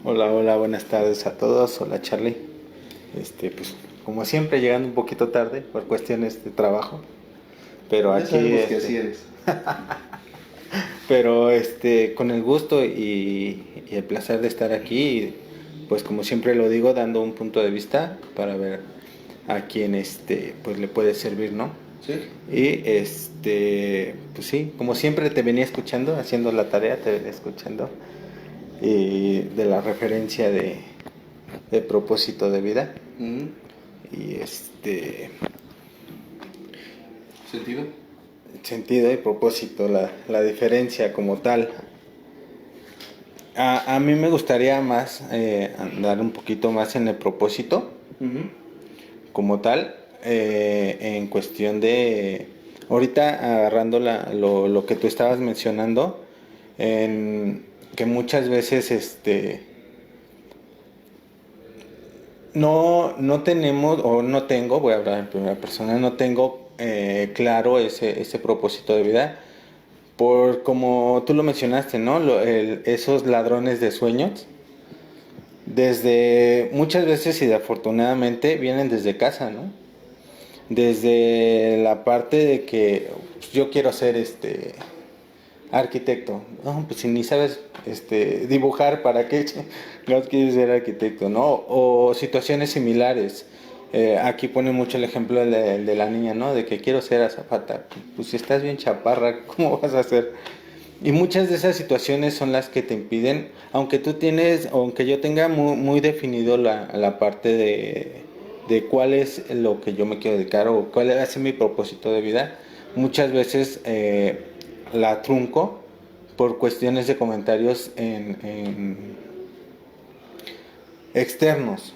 Hola, buenas tardes a todos. Hola, Charlie. Pues como siempre llegando un poquito tarde por cuestiones de trabajo, pero
Ya
aquí
sabemos que así eres.
pero con el gusto y el placer de estar aquí, pues como siempre lo digo, dando un punto de vista para ver a quién pues le puede servir, ¿no?
Sí.
Y pues sí, como siempre te venía escuchando, haciendo la tarea, te venía escuchando y de la referencia de propósito de vida. Y
¿Sentido?
sentido y propósito, la diferencia como tal. A mí me gustaría más andar un poquito más en el propósito como tal, en cuestión de, ahorita agarrando lo que tú estabas mencionando, en que muchas veces no tenemos, o no tengo, voy a hablar en primera persona, no tengo claro ese propósito de vida, por como tú lo mencionaste, ¿no? Esos ladrones de sueños, desde muchas veces y afortunadamente vienen desde casa, ¿no? Desde la parte de que pues, yo quiero ser arquitecto. No, pues si ni sabes dibujar, ¿para qué no quieres ser arquitecto? ¿No? O situaciones similares. Aquí pone mucho el ejemplo de la niña, ¿no? De que quiero ser azafata. Pues si estás bien chaparra, ¿cómo vas a hacer? Y muchas de esas situaciones son las que te impiden, aunque yo tenga muy definido la parte de cuál es lo que yo me quiero dedicar o cuál va a ser mi propósito de vida, muchas veces la trunco por cuestiones de comentarios en externos,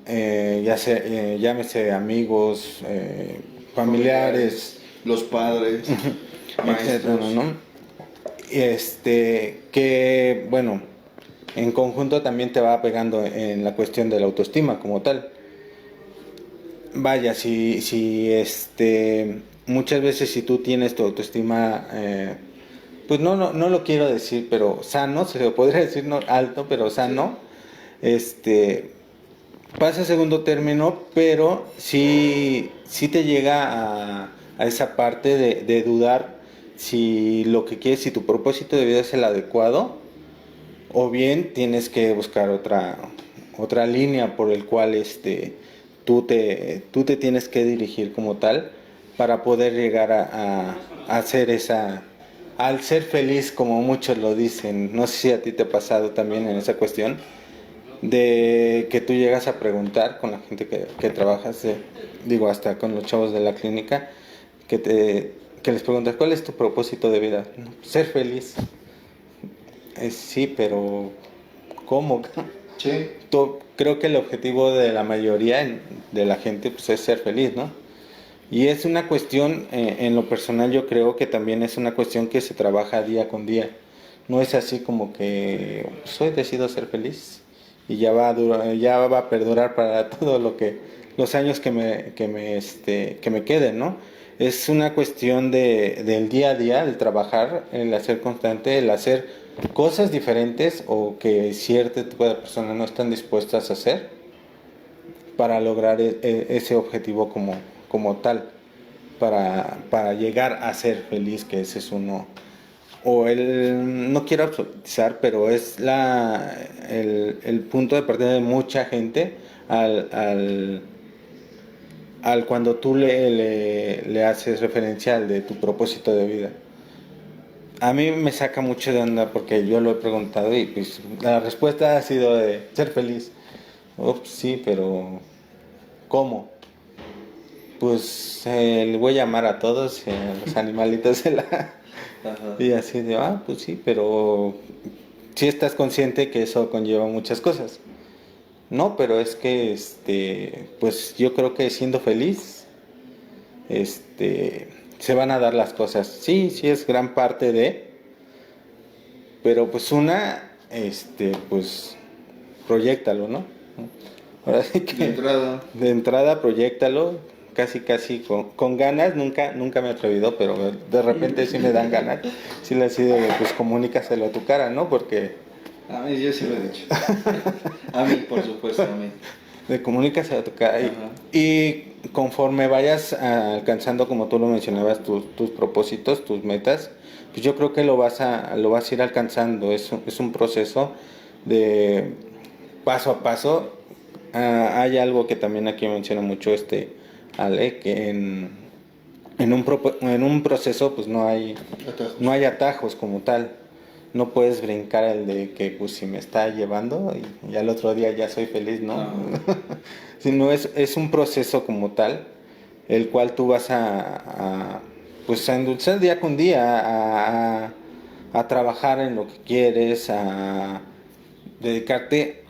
llámese amigos, familiares,
los padres, maestros,
etcétera, ¿no? Que bueno, en conjunto también te va pegando en la cuestión de la autoestima como tal. Vaya, si muchas veces si tú tienes tu autoestima, pues no lo quiero decir, pero sano, se lo podría decir, no alto, pero sano, pasa a segundo término, pero sí te llega a esa parte de dudar si lo que quieres, si tu propósito de vida es el adecuado, o bien tienes que buscar otra línea por el cual tú te tienes que dirigir como tal para poder llegar a hacer al ser feliz, como muchos lo dicen. No sé si a ti te ha pasado también en esa cuestión de que tú llegas a preguntar con la gente que trabajas, digo hasta con los chavos de la clínica, que les preguntas, ¿cuál es tu propósito de vida? Ser feliz. Sí, pero ¿cómo?
Sí.
Creo que el objetivo de la mayoría de la gente pues, es ser feliz, ¿no? Y es una cuestión, en lo personal yo creo que también es una cuestión que se trabaja día con día. No es así como que pues, hoy decido ser feliz y ya va a perdurar para todo los años que me queden, ¿no? Es una cuestión del día a día, el trabajar, el hacer constante, el hacer cosas diferentes o que cierto tipo de personas no están dispuestas a hacer para lograr ese objetivo como tal, para llegar a ser feliz, que ese es uno, o no quiero absolutizar, pero es el punto de partida de mucha gente al cuando tú le haces referencia al de tu propósito de vida. A mí me saca mucho de onda porque yo lo he preguntado y pues la respuesta ha sido de ser feliz. Sí, pero ¿cómo? Pues le voy a llamar a todos, a los animalitos de la...
Ajá.
Y así de, pues sí, pero sí estás consciente que eso conlleva muchas cosas. No, pero es que, pues yo creo que siendo feliz, se van a dar las cosas. Sí, sí es gran parte pero pues pues proyéctalo, ¿no? Ahora sí que de entrada proyéctalo, casi con ganas, nunca me he atrevido, pero de repente sí me dan ganas. Sí le he sido de, pues comunícaselo a tu cara, ¿no? Porque
A mí yo sí lo he dicho. A mí, por supuesto, a mí.
de comunícaselo a tu cara y conforme vayas alcanzando, como tú lo mencionabas, tus propósitos, tus metas, pues yo creo que lo vas a ir alcanzando. Es un proceso de paso a paso. Hay algo que también aquí menciona mucho Ale, que en un proceso pues no hay atajos como tal. No puedes brincar el de que pues si me está llevando y al otro día ya soy feliz, ¿no?
No.
Sino es un proceso como tal, el cual tú vas pues a endulzar día con día, a trabajar en lo que quieres, a dedicarte.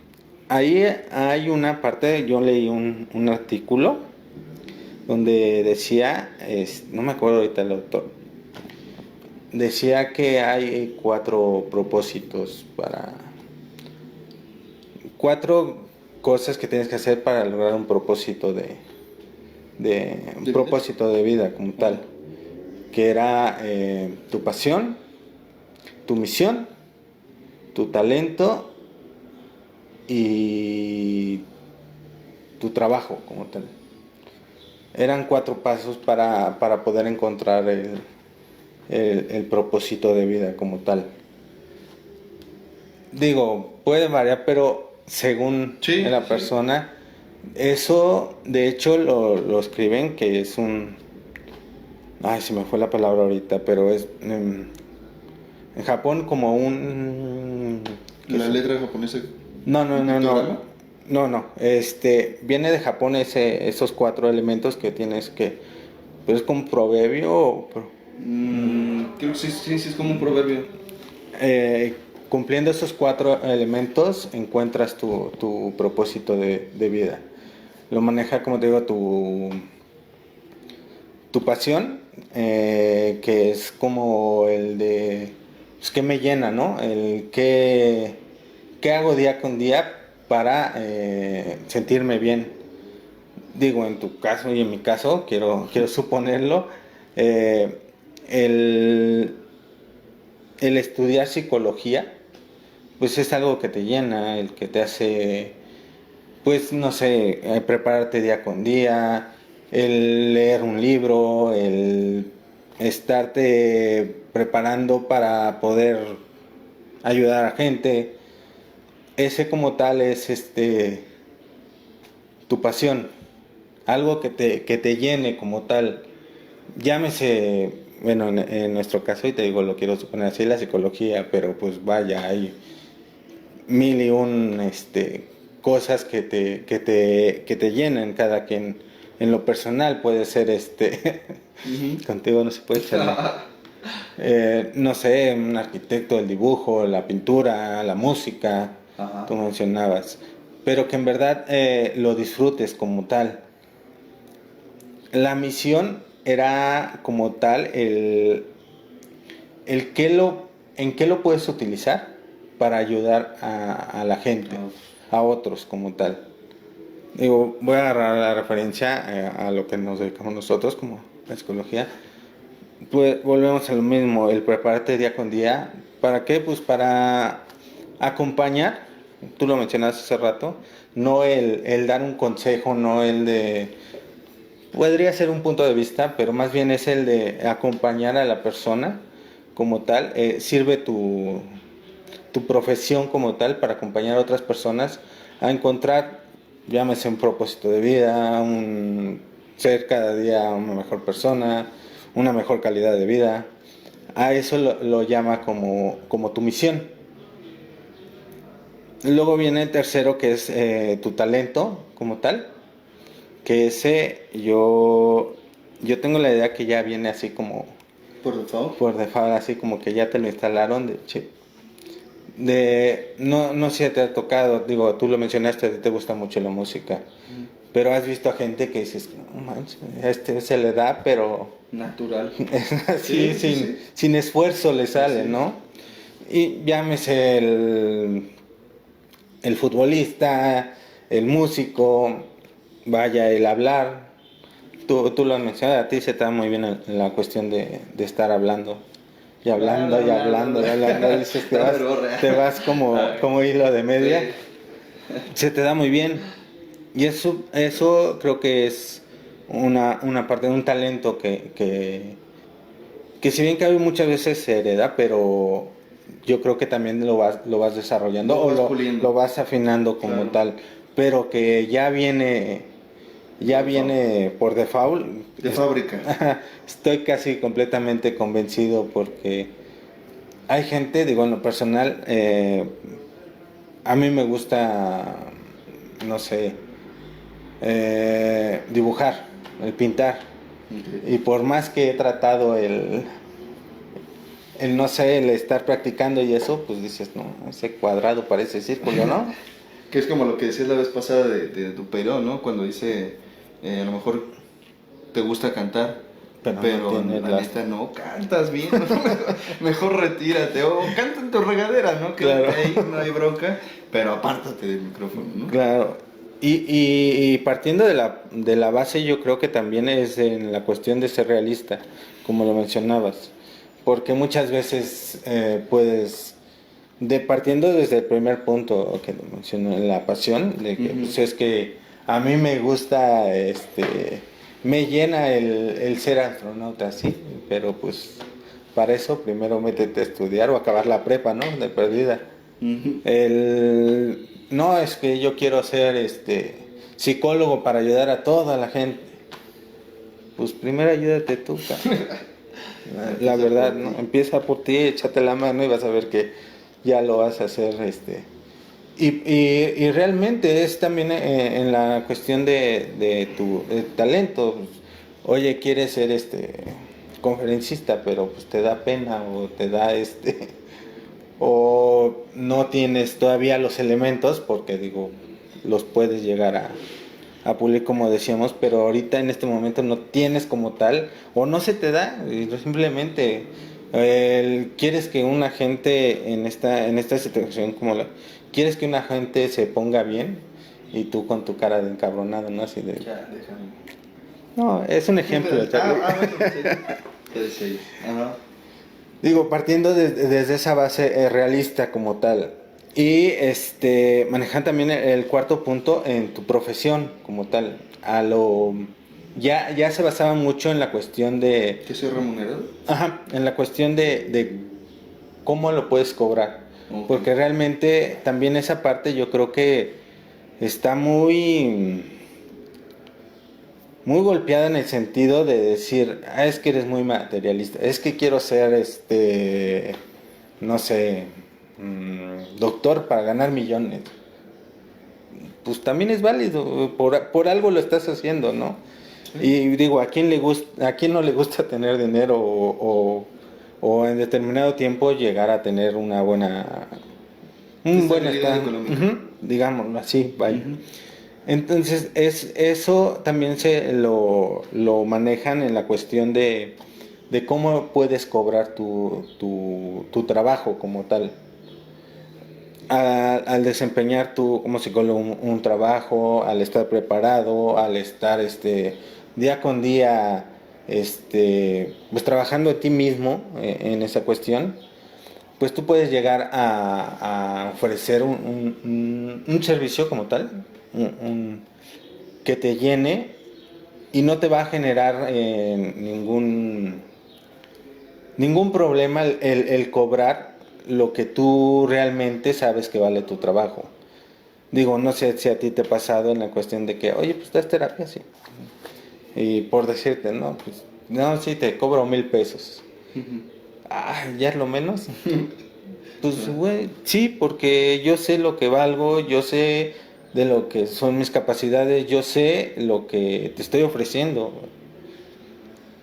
Ahí hay una parte, yo leí un artículo donde decía, no me acuerdo ahorita el autor, decía que hay 4 propósitos cuatro cosas que tienes que hacer para lograr un propósito un propósito de vida como tal, que era tu pasión, tu misión, tu talento y tu trabajo como tal. Eran 4 pasos para poder encontrar el propósito de vida como tal. Digo, puede variar, pero según la persona, eso de hecho lo escriben que es ay, se me fue la palabra ahorita, pero es en Japón como
¿La letra japonesa?
No. Viene de Japón esos 4 elementos que tienes que, pues es como un proverbio.
Creo que sí, es como un proverbio.
Cumpliendo esos 4 elementos encuentras tu propósito de vida. Lo maneja, como te digo, tu pasión, que es como el de, pues, ¿qué me llena, no? El qué hago día con día para sentirme bien. Digo, en tu caso y en mi caso, quiero suponerlo, el estudiar psicología, pues es algo que te llena, el que te hace, pues no sé, prepararte día con día, el leer un libro, el estarte preparando para poder ayudar a gente. Ese como tal es tu pasión, algo que te llene como tal. Llámese, bueno, en nuestro caso, y te digo, lo quiero suponer así, la psicología, pero pues vaya, hay mil y un cosas que te llenan, cada quien en lo personal puede ser contigo no se puede echar. No sé, un arquitecto, el dibujo, la pintura, la música, tú mencionabas, pero que en verdad lo disfrutes como tal. La misión era como tal en qué lo puedes utilizar para ayudar a la gente, a otros como tal. Digo, voy a agarrar la referencia a lo que nos dedicamos nosotros como la psicología. Pues volvemos a lo mismo, el prepararte día con día. ¿Para qué? Pues para acompañar, tú lo mencionaste hace rato, no el dar un consejo, no el de... Podría ser un punto de vista, pero más bien es el de acompañar a la persona como tal. Sirve tu profesión como tal para acompañar a otras personas a encontrar, llámese un propósito de vida, ser cada día una mejor persona, una mejor calidad de vida. A eso lo llama como tu misión. Luego viene el tercero, que es tu talento como tal, que ese yo tengo la idea que ya viene así como por default, así como que ya te lo instalaron de chip. No sé si te ha tocado, digo, tú lo mencionaste, te gusta mucho la música, pero has visto a gente que dices, no manches, se le da, pero
Natural.
sí, sin esfuerzo le sale,
sí.
¿no? Y llámese el futbolista, el músico, vaya, el hablar. Tú lo has mencionado, a ti se te da muy bien la cuestión de estar hablando. Y hablando, y hablando, y hablando, dices, te vas como hilo de media. Sí. Se te da muy bien. Y eso creo que es una parte de un talento que si bien cabe muchas veces se hereda, pero yo creo que también lo vas desarrollando lo vas afinando como tal. Pero que ya viene por default.
De fábrica.
Estoy casi completamente convencido porque hay gente, digo, en lo personal, a mí me gusta, no sé, dibujar, el pintar. Okay. Y por más que he tratado el no sé, el estar practicando y eso, pues dices, no, ese cuadrado parece círculo, ¿no?
Que es como lo que decías la vez pasada de tu Peiró, ¿no? Cuando dice, a lo mejor te gusta cantar, pero la neta no cantas bien, ¿no? Mejor retírate, o canta en tu regadera, ¿no? Que claro. Ahí no hay bronca, pero apártate del micrófono, ¿no?
Claro, y partiendo de la base, yo creo que también es en la cuestión de ser realista, como lo mencionabas, porque muchas veces partiendo desde el primer punto que mencioné, la pasión, de que pues es que a mí me gusta, me llena el ser astronauta, sí, pero pues para eso primero métete a estudiar o acabar la prepa, ¿no? De perdida. No, es que yo quiero ser psicólogo para ayudar a toda la gente. Pues primero ayúdate tú, la verdad, ¿no? Empieza por ti, échate la mano y vas a ver que ya lo vas a hacer. Y realmente es también en la cuestión de tu talento. Oye, quieres ser conferencista, pero pues te da pena o te da o no tienes todavía los elementos, porque digo, los puedes llegar a pulir como decíamos, pero ahorita en este momento no tienes como tal, o no se te da, y simplemente quieres que una gente en esta situación quieres que una gente se ponga bien, y tú con tu cara de encabronado, ¿no? Así de...
Ya, déjame.
No, es un ejemplo, Charlie.
Sí. Ajá.
Digo, partiendo desde esa base realista como tal. Y manejar también el cuarto punto en tu profesión como tal. Ya se basaba mucho en la cuestión de...
¿Que soy remunerado?
Ajá, en la cuestión de cómo lo puedes cobrar. Okay. Porque realmente también esa parte yo creo que está muy golpeada en el sentido de decir, es que eres muy materialista, es que quiero ser no sé, doctor para ganar millones. Pues también es válido, por algo lo estás haciendo, ¿no? Y digo, ¿a quién no le gusta tener dinero o en determinado tiempo llegar a tener un buen
Estabilidad
estado?
económica.
Digámoslo así, vaya.
Ujú.
Entonces, eso también lo manejan en la cuestión de cómo puedes cobrar tu trabajo como tal. Al desempeñar tú como psicólogo un trabajo, al estar preparado, al estar día con día pues trabajando en ti mismo en esa cuestión, pues tú puedes llegar a ofrecer un servicio como tal, que te llene y no te va a generar ningún problema el cobrar lo que tú realmente sabes que vale tu trabajo. Digo, no sé si a ti te ha pasado en la cuestión de que, oye, pues das terapia, sí. Y por decirte, no, pues, no, sí, te cobro 1,000 pesos. Ah, ya es lo menos. Pues, güey, sí, porque yo sé lo que valgo, yo sé de lo que son mis capacidades, yo sé lo que te estoy ofreciendo.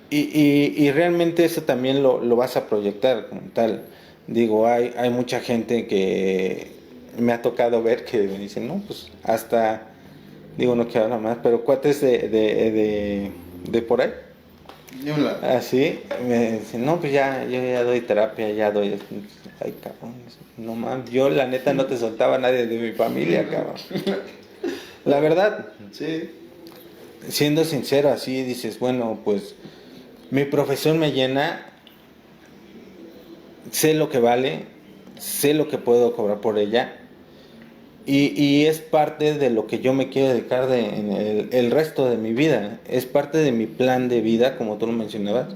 Y realmente eso también lo vas a proyectar como tal. Digo, hay mucha gente que me ha tocado ver que me dicen, no, pues hasta, digo, no quiero hablar más, pero cuates de por ahí.
Ni un lado.
Así, me dicen, no, pues yo ya doy terapia, ya doy. Ay, cabrón, no mames, yo la neta no te soltaba a nadie de mi familia, cabrón. La verdad,
Sí.
siendo sincero, así dices, bueno, pues mi profesión me llena, sé lo que vale, sé lo que puedo cobrar por ella y es parte de lo que yo me quiero dedicar en el resto de mi vida, es parte de mi plan de vida, como tú lo mencionabas,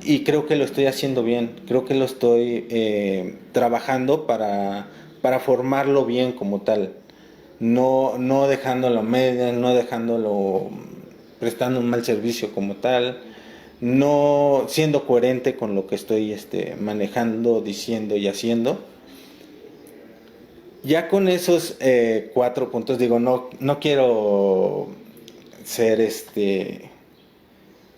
y creo que lo estoy haciendo bien, creo que lo estoy trabajando para formarlo bien como tal, no dejándolo a medias, no dejándolo prestando un mal servicio como tal, no siendo coherente con lo que estoy manejando, diciendo y haciendo. Ya con esos 4 puntos, digo, no quiero ser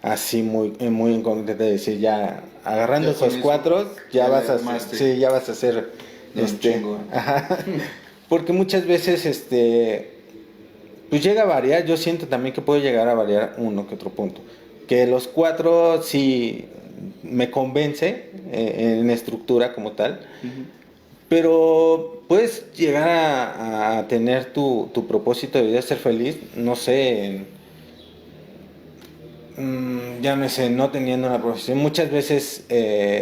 así muy incongruente de decir ya agarrando
Ya con
esos
eso,
4
ya la
ya
armaste.
ya vas a ser
Un chingón.
ajá. Porque muchas veces pues llega a variar, yo siento también que puede llegar a variar uno que otro punto. Que los 4 sí me convence en estructura como tal,
Ujú.
pero puedes llegar a tener tu propósito de vida, ser feliz, no sé, llámese no teniendo una profesión. Muchas veces,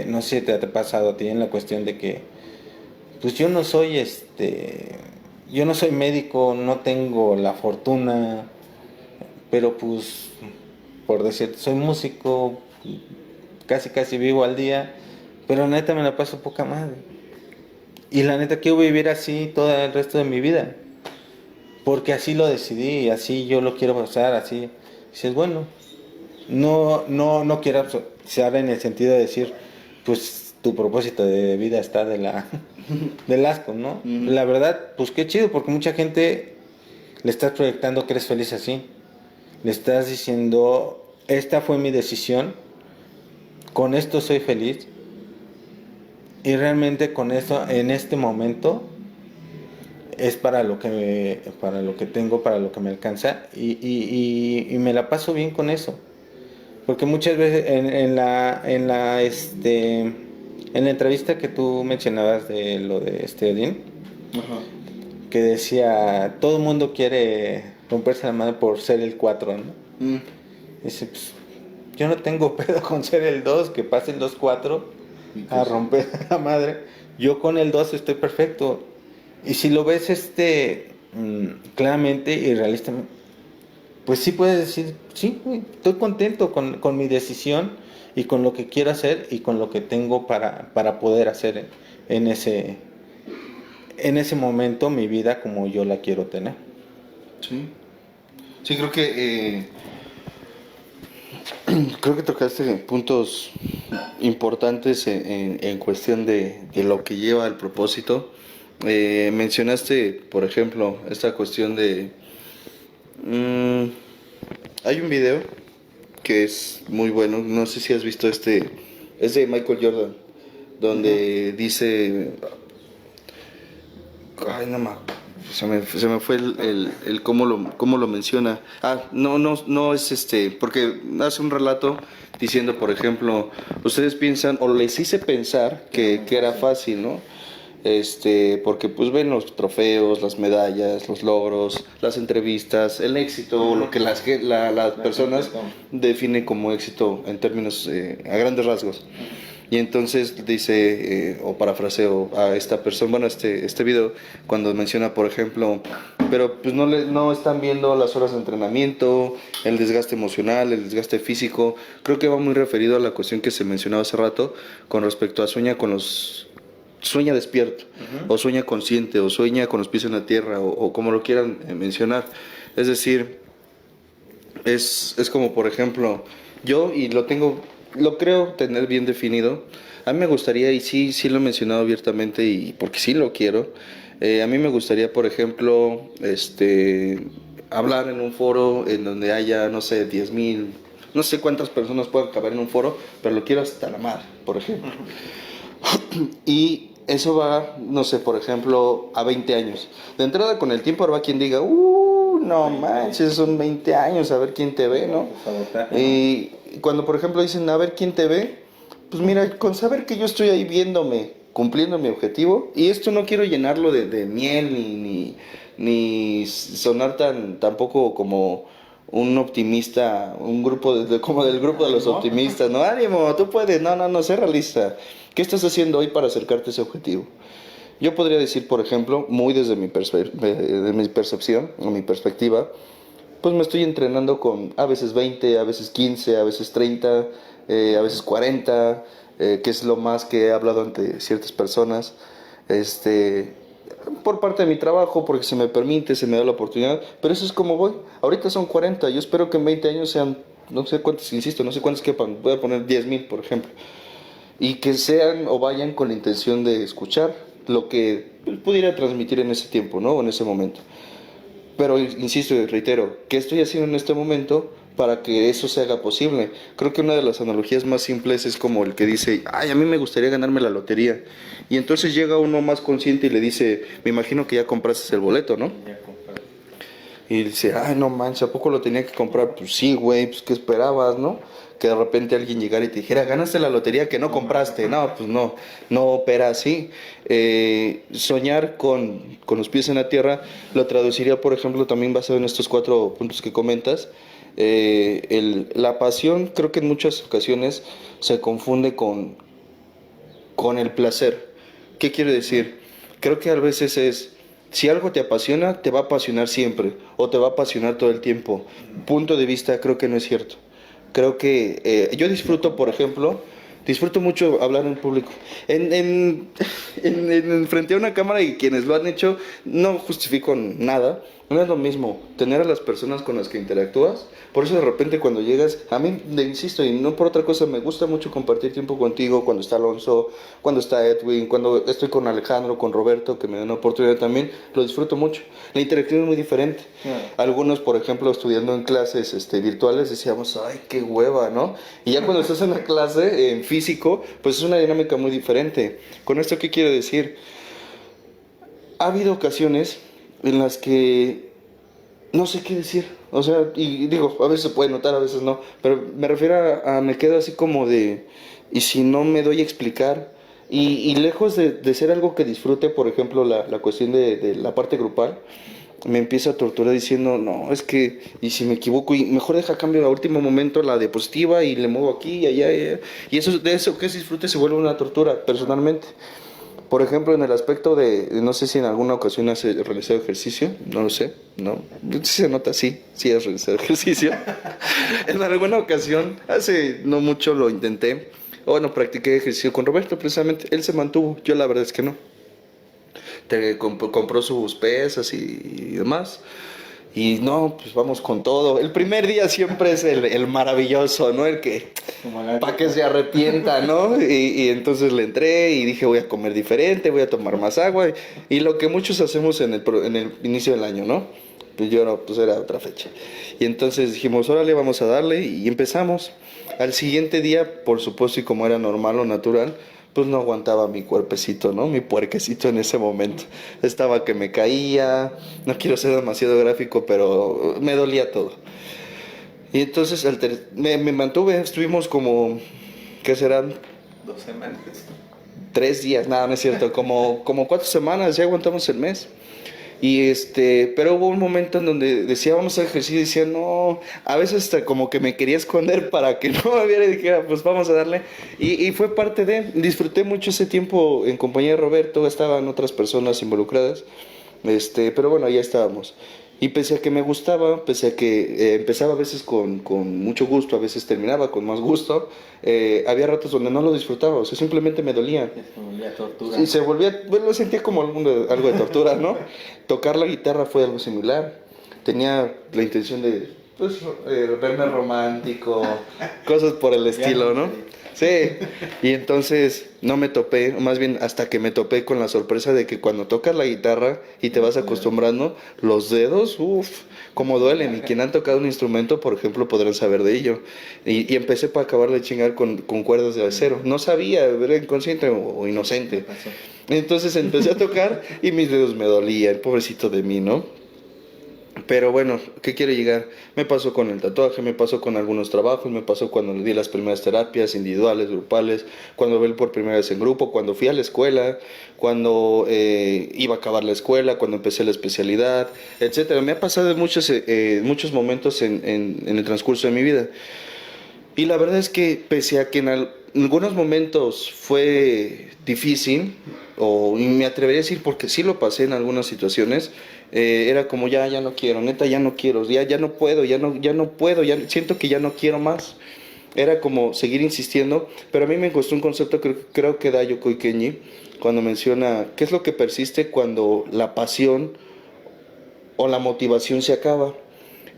no sé si te ha pasado a ti en la cuestión de que, pues yo no soy médico, no tengo la fortuna, pero pues, por decirte, soy músico, casi vivo al día, pero neta me la paso poca madre. Y la neta quiero vivir así todo el resto de mi vida. Porque así lo decidí, así yo lo quiero pasar, así. Dices, bueno, no quiero absorber en el sentido de decir, pues tu propósito de vida está del asco, ¿no?
Ujú.
La verdad, pues qué chido, porque mucha gente le estás proyectando que eres feliz así. Le estás diciendo, esta fue mi decisión, con esto soy feliz. Y realmente con eso, en este momento, es para lo que tengo, para lo que me alcanza y me la paso bien con eso. Porque muchas veces en la entrevista que tú mencionabas de lo de Odín,
Ajá.
que decía, todo el mundo quiere romperse la madre por ser el 4, ¿no?
Mm.
Dice, pues, yo no tengo pedo con ser el 2, que pasen los 4
¿Y qué
a
es?
romper la madre. Yo con el 2 estoy perfecto. Y si lo ves claramente y realistamente, pues sí puedes decir, sí, güey, estoy contento con mi decisión y con lo que quiero hacer y con lo que tengo para poder hacer en ese, en ese momento mi vida como yo la quiero tener.
Sí. Sí, creo que tocaste puntos importantes en cuestión de lo que lleva al propósito. Mencionaste, por ejemplo, esta cuestión de... hay un video que es muy bueno. No sé si has visto es de Michael Jordan, donde dice, ay, no se me fue el cómo lo menciona. No es porque hace un relato diciendo, por ejemplo, ustedes piensan, o les hice pensar que era fácil, ¿no? Porque pues ven los trofeos, las medallas, los logros, las entrevistas, el éxito, lo que las personas definen como éxito en términos a grandes rasgos. Y entonces dice, o parafraseo a esta persona, bueno, este video, cuando menciona, por ejemplo, pero pues no están viendo las horas de entrenamiento, el desgaste emocional, el desgaste físico. Creo que va muy referido a la cuestión que se mencionaba hace rato con respecto a sueña despierto, o sueña consciente, o sueña con los pies en la tierra, o como lo quieran mencionar. Es decir, es como, por ejemplo, yo, y lo creo tener bien definido. A mí me gustaría, y sí lo he mencionado abiertamente, y porque sí lo quiero, a mí me gustaría, por ejemplo, hablar en un foro en donde haya, no sé, 10,000, no sé cuántas personas puedan caber en un foro, pero lo quiero hasta la mar, por ejemplo. Y eso va, no sé, por ejemplo, a 20 años. De entrada, con el tiempo habrá quien diga, no manches, son 20 años, a ver quién te ve, ¿no? Y cuando, por ejemplo, dicen, a ver quién te ve, pues mira, con saber que yo estoy ahí viéndome, cumpliendo mi objetivo, y esto no quiero llenarlo de miel, ni sonar tampoco como un optimista, un grupo como del grupo de los optimistas, ¿no? Ánimo, tú puedes, no, sé realista. ¿Qué estás haciendo hoy para acercarte a ese objetivo? Yo podría decir, por ejemplo, muy desde mi percepción o mi perspectiva, pues me estoy entrenando con a veces 20, a veces 15, a veces 30, a veces 40, que es lo más que he hablado ante ciertas personas, por parte de mi trabajo, porque se me permite, se me da la oportunidad, pero eso es como voy. Ahorita son 40, yo espero que en 20 años sean, no sé cuántos, insisto, no sé cuántos quepan, voy a poner 10,000, por ejemplo, y que sean o vayan con la intención de escuchar lo que pudiera transmitir en ese tiempo, ¿no? O en ese momento. Pero insisto y reitero, ¿qué estoy haciendo en este momento para que eso se haga posible? Creo que una de las analogías más simples es como el que dice, ay, a mí me gustaría ganarme la lotería. Y entonces llega uno más consciente y le dice, me imagino que ya compraste el boleto, ¿no? Y dice, ay, no manches, ¿a poco lo tenía que comprar? Pues sí, güey, pues ¿qué esperabas, no? Que de repente alguien llegara y te dijera, ganaste la lotería que no compraste. No, pues no opera así. Soñar con los pies en la tierra lo traduciría, por ejemplo, también basado en estos 4 puntos que comentas. La pasión, creo que en muchas ocasiones se confunde con el placer. ¿Qué quiere decir? Creo que a veces si algo te apasiona, te va a apasionar siempre, o te va a apasionar todo el tiempo. Punto de vista, creo que no es cierto. Creo que yo disfruto, por ejemplo, mucho hablar en público. Frente a una cámara, y quienes lo han hecho, no justifico nada. No es lo mismo tener a las personas con las que interactúas. Por eso de repente cuando llegas, a mí, insisto, y no por otra cosa, me gusta mucho compartir tiempo contigo, cuando está Alonso, cuando está Edwin, cuando estoy con Alejandro, con Roberto, que me dan una oportunidad también, lo disfruto mucho. La interacción es muy diferente. Algunos, por ejemplo, estudiando en clases virtuales, decíamos, ay, qué hueva, ¿no? Y ya cuando estás en la clase, en físico, pues es una dinámica muy diferente. ¿Con esto qué quiero decir? Ha habido ocasiones en las que no sé qué decir, o sea, y digo, a veces se puede notar, a veces no, pero me refiero a me quedo así como de, y si no me doy a explicar, y lejos de ser algo que disfrute, por ejemplo, la cuestión de la parte grupal, me empieza a torturar diciendo, no, es que, y si me equivoco, y mejor deja cambio a último momento la diapositiva y le muevo aquí y allá, y eso, de eso que es disfrute se vuelve una tortura, personalmente. Por ejemplo, en el aspecto no sé si en alguna ocasión has realizado ejercicio, no lo sé, ¿no? Si se nota, sí has realizado ejercicio. En alguna ocasión, hace no mucho lo intenté, practiqué ejercicio con Roberto precisamente, él se mantuvo, yo la verdad es que no. Compró sus pesas y demás. Y no, pues vamos con todo. El primer día siempre es el maravilloso, ¿no? El que, para que se arrepienta, ¿no? Y entonces le entré y dije, voy a comer diferente, voy a tomar más agua. Y lo que muchos hacemos en el inicio del año, ¿no? pues yo no, pues era otra fecha. Y entonces dijimos, órale, vamos a darle y empezamos. Al siguiente día, por supuesto, y como era normal o natural, pues no aguantaba mi cuerpecito, ¿no? Mi puerquecito en ese momento. Estaba que me caía, no quiero ser demasiado gráfico, pero me dolía todo. Y entonces me mantuve, estuvimos como, ¿qué serán?
2 semanas.
3 días, nada, no es cierto, como 4 semanas, ya aguantamos el mes. Y pero hubo un momento en donde decía, vamos a ejercicio, y decía, no, a veces hasta como que me quería esconder para que no me viera y dijera, pues vamos a darle. Y fue parte disfruté mucho ese tiempo en compañía de Roberto, estaban otras personas involucradas, pero bueno, ya estábamos. Y pese a que me gustaba, pese a que empezaba a veces con mucho gusto, a veces terminaba con más gusto, había ratos donde no lo disfrutaba, o sea, simplemente me dolía.
Se volvía tortura.
Sí, bueno, lo sentía como algo de tortura, ¿no? Tocar la guitarra fue algo similar. Tenía la intención de, pues, verme romántico, cosas por el estilo, ¿no? Sí, y entonces no me topé, más bien hasta que me topé con la sorpresa de que cuando tocas la guitarra y te vas acostumbrando, los dedos, uff, como duelen. Y quien han tocado un instrumento, por ejemplo, podrán saber de ello. Y empecé para acabar de chingar con cuerdas de acero. No sabía, era inconsciente o inocente. Entonces empecé a tocar y mis dedos me dolían, pobrecito de mí, ¿no? Pero bueno, ¿qué quiero llegar? Me pasó con el tatuaje, me pasó con algunos trabajos, me pasó cuando le di las primeras terapias individuales, grupales, cuando vi por primera vez en grupo, cuando fui a la escuela, cuando iba a acabar la escuela, cuando empecé la especialidad, etcétera. Me ha pasado en muchos momentos en el transcurso de mi vida. Y la verdad es que pese a que en algunos momentos fue difícil, y me atrevería a decir porque sí lo pasé en algunas situaciones, era como ya no quiero, neta ya no quiero, ya no puedo, ya no puedo, ya siento que ya no quiero más. Era como seguir insistiendo, pero a mí me costó un concepto, creo que da Yoko Kenji, cuando menciona qué es lo que persiste cuando la pasión o la motivación se acaba.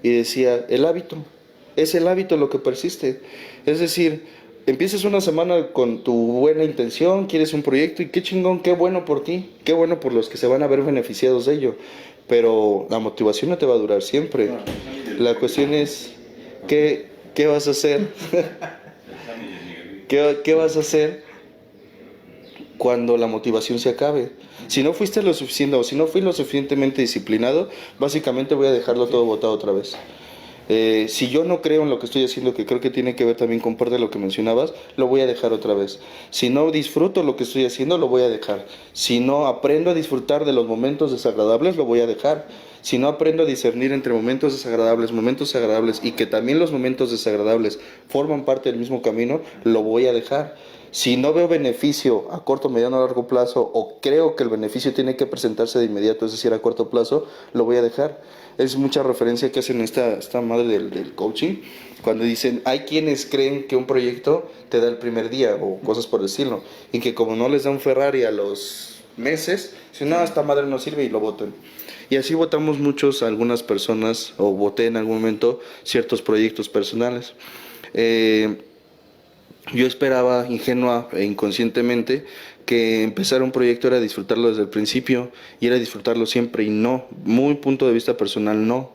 Y decía, el hábito. Es el hábito lo que persiste. Es decir, empiezas una semana con tu buena intención, quieres un proyecto y qué chingón, qué bueno por ti, qué bueno por los que se van a ver beneficiados de ello. Pero la motivación no te va a durar siempre. La cuestión es, ¿qué vas a hacer? ¿Qué vas a hacer cuando la motivación se acabe? Si no fuiste lo suficiente o si no fui lo suficientemente disciplinado, básicamente voy a dejarlo todo botado otra vez. Si yo no creo en lo que estoy haciendo, que creo que tiene que ver también con parte de lo que mencionabas, lo voy a dejar otra vez. Si no disfruto lo que estoy haciendo, lo voy a dejar. Si no aprendo a disfrutar de los momentos desagradables, lo voy a dejar. Si no aprendo a discernir entre momentos agradables y que también los momentos desagradables forman parte del mismo camino, lo voy a dejar. Si no veo beneficio a corto, mediano o largo plazo, o creo que el beneficio tiene que presentarse de inmediato, es decir, a corto plazo, lo voy a dejar. Es mucha referencia que hacen esta madre del coaching, cuando dicen, hay quienes creen que un proyecto te da el primer día, o cosas por el estilo, y que como no les da un Ferrari a los meses, dicen, no, esta madre no sirve y lo botan. Y así votamos algunas personas, o voté en algún momento ciertos proyectos personales. Yo esperaba, ingenua e inconscientemente, que empezar un proyecto era disfrutarlo desde el principio y era disfrutarlo siempre, y no, muy punto de vista personal, no.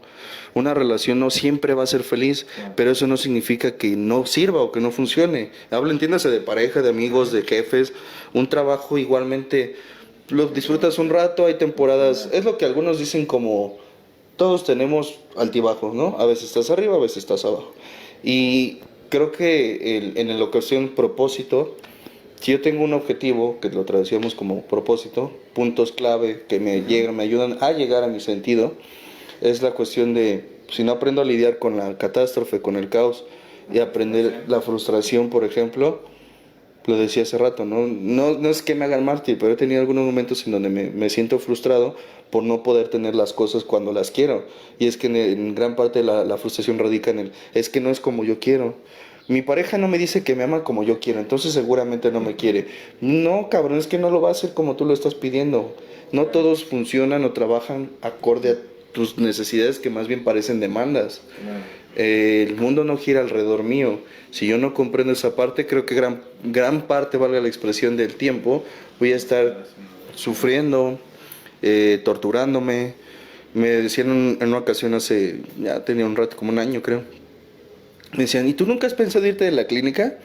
Una relación no siempre va a ser feliz, pero eso no significa que no sirva o que no funcione. Entiéndase de pareja, de amigos, de jefes. Un trabajo igualmente lo disfrutas un rato, hay temporadas, es lo que algunos dicen como todos tenemos altibajos, ¿no? A veces estás arriba, a veces estás abajo. Y creo que en la ocasión propósito, si yo tengo un objetivo, que lo traducíamos como propósito, puntos clave que me ayudan a llegar a mi sentido, es la cuestión de, si no aprendo a lidiar con la catástrofe, con el caos, y aprender la frustración, por ejemplo, lo decía hace rato, no es que me hagan mártir, pero he tenido algunos momentos en donde me siento frustrado por no poder tener las cosas cuando las quiero. Y es que en gran parte la frustración radica en es que no es como yo quiero. Mi pareja no me dice que me ama como yo quiero, entonces seguramente no me quiere. No, cabrón, es que no lo va a hacer como tú lo estás pidiendo. No todos funcionan o trabajan acorde a tus necesidades, que más bien parecen demandas. El mundo no gira alrededor mío. Si yo no comprendo esa parte, creo que gran parte, valga la expresión, del tiempo voy a estar sufriendo, torturándome, Me decían en una ocasión ya tenía un rato, como un año creo. Me decían, ¿y tú nunca has pensado irte de la clínica?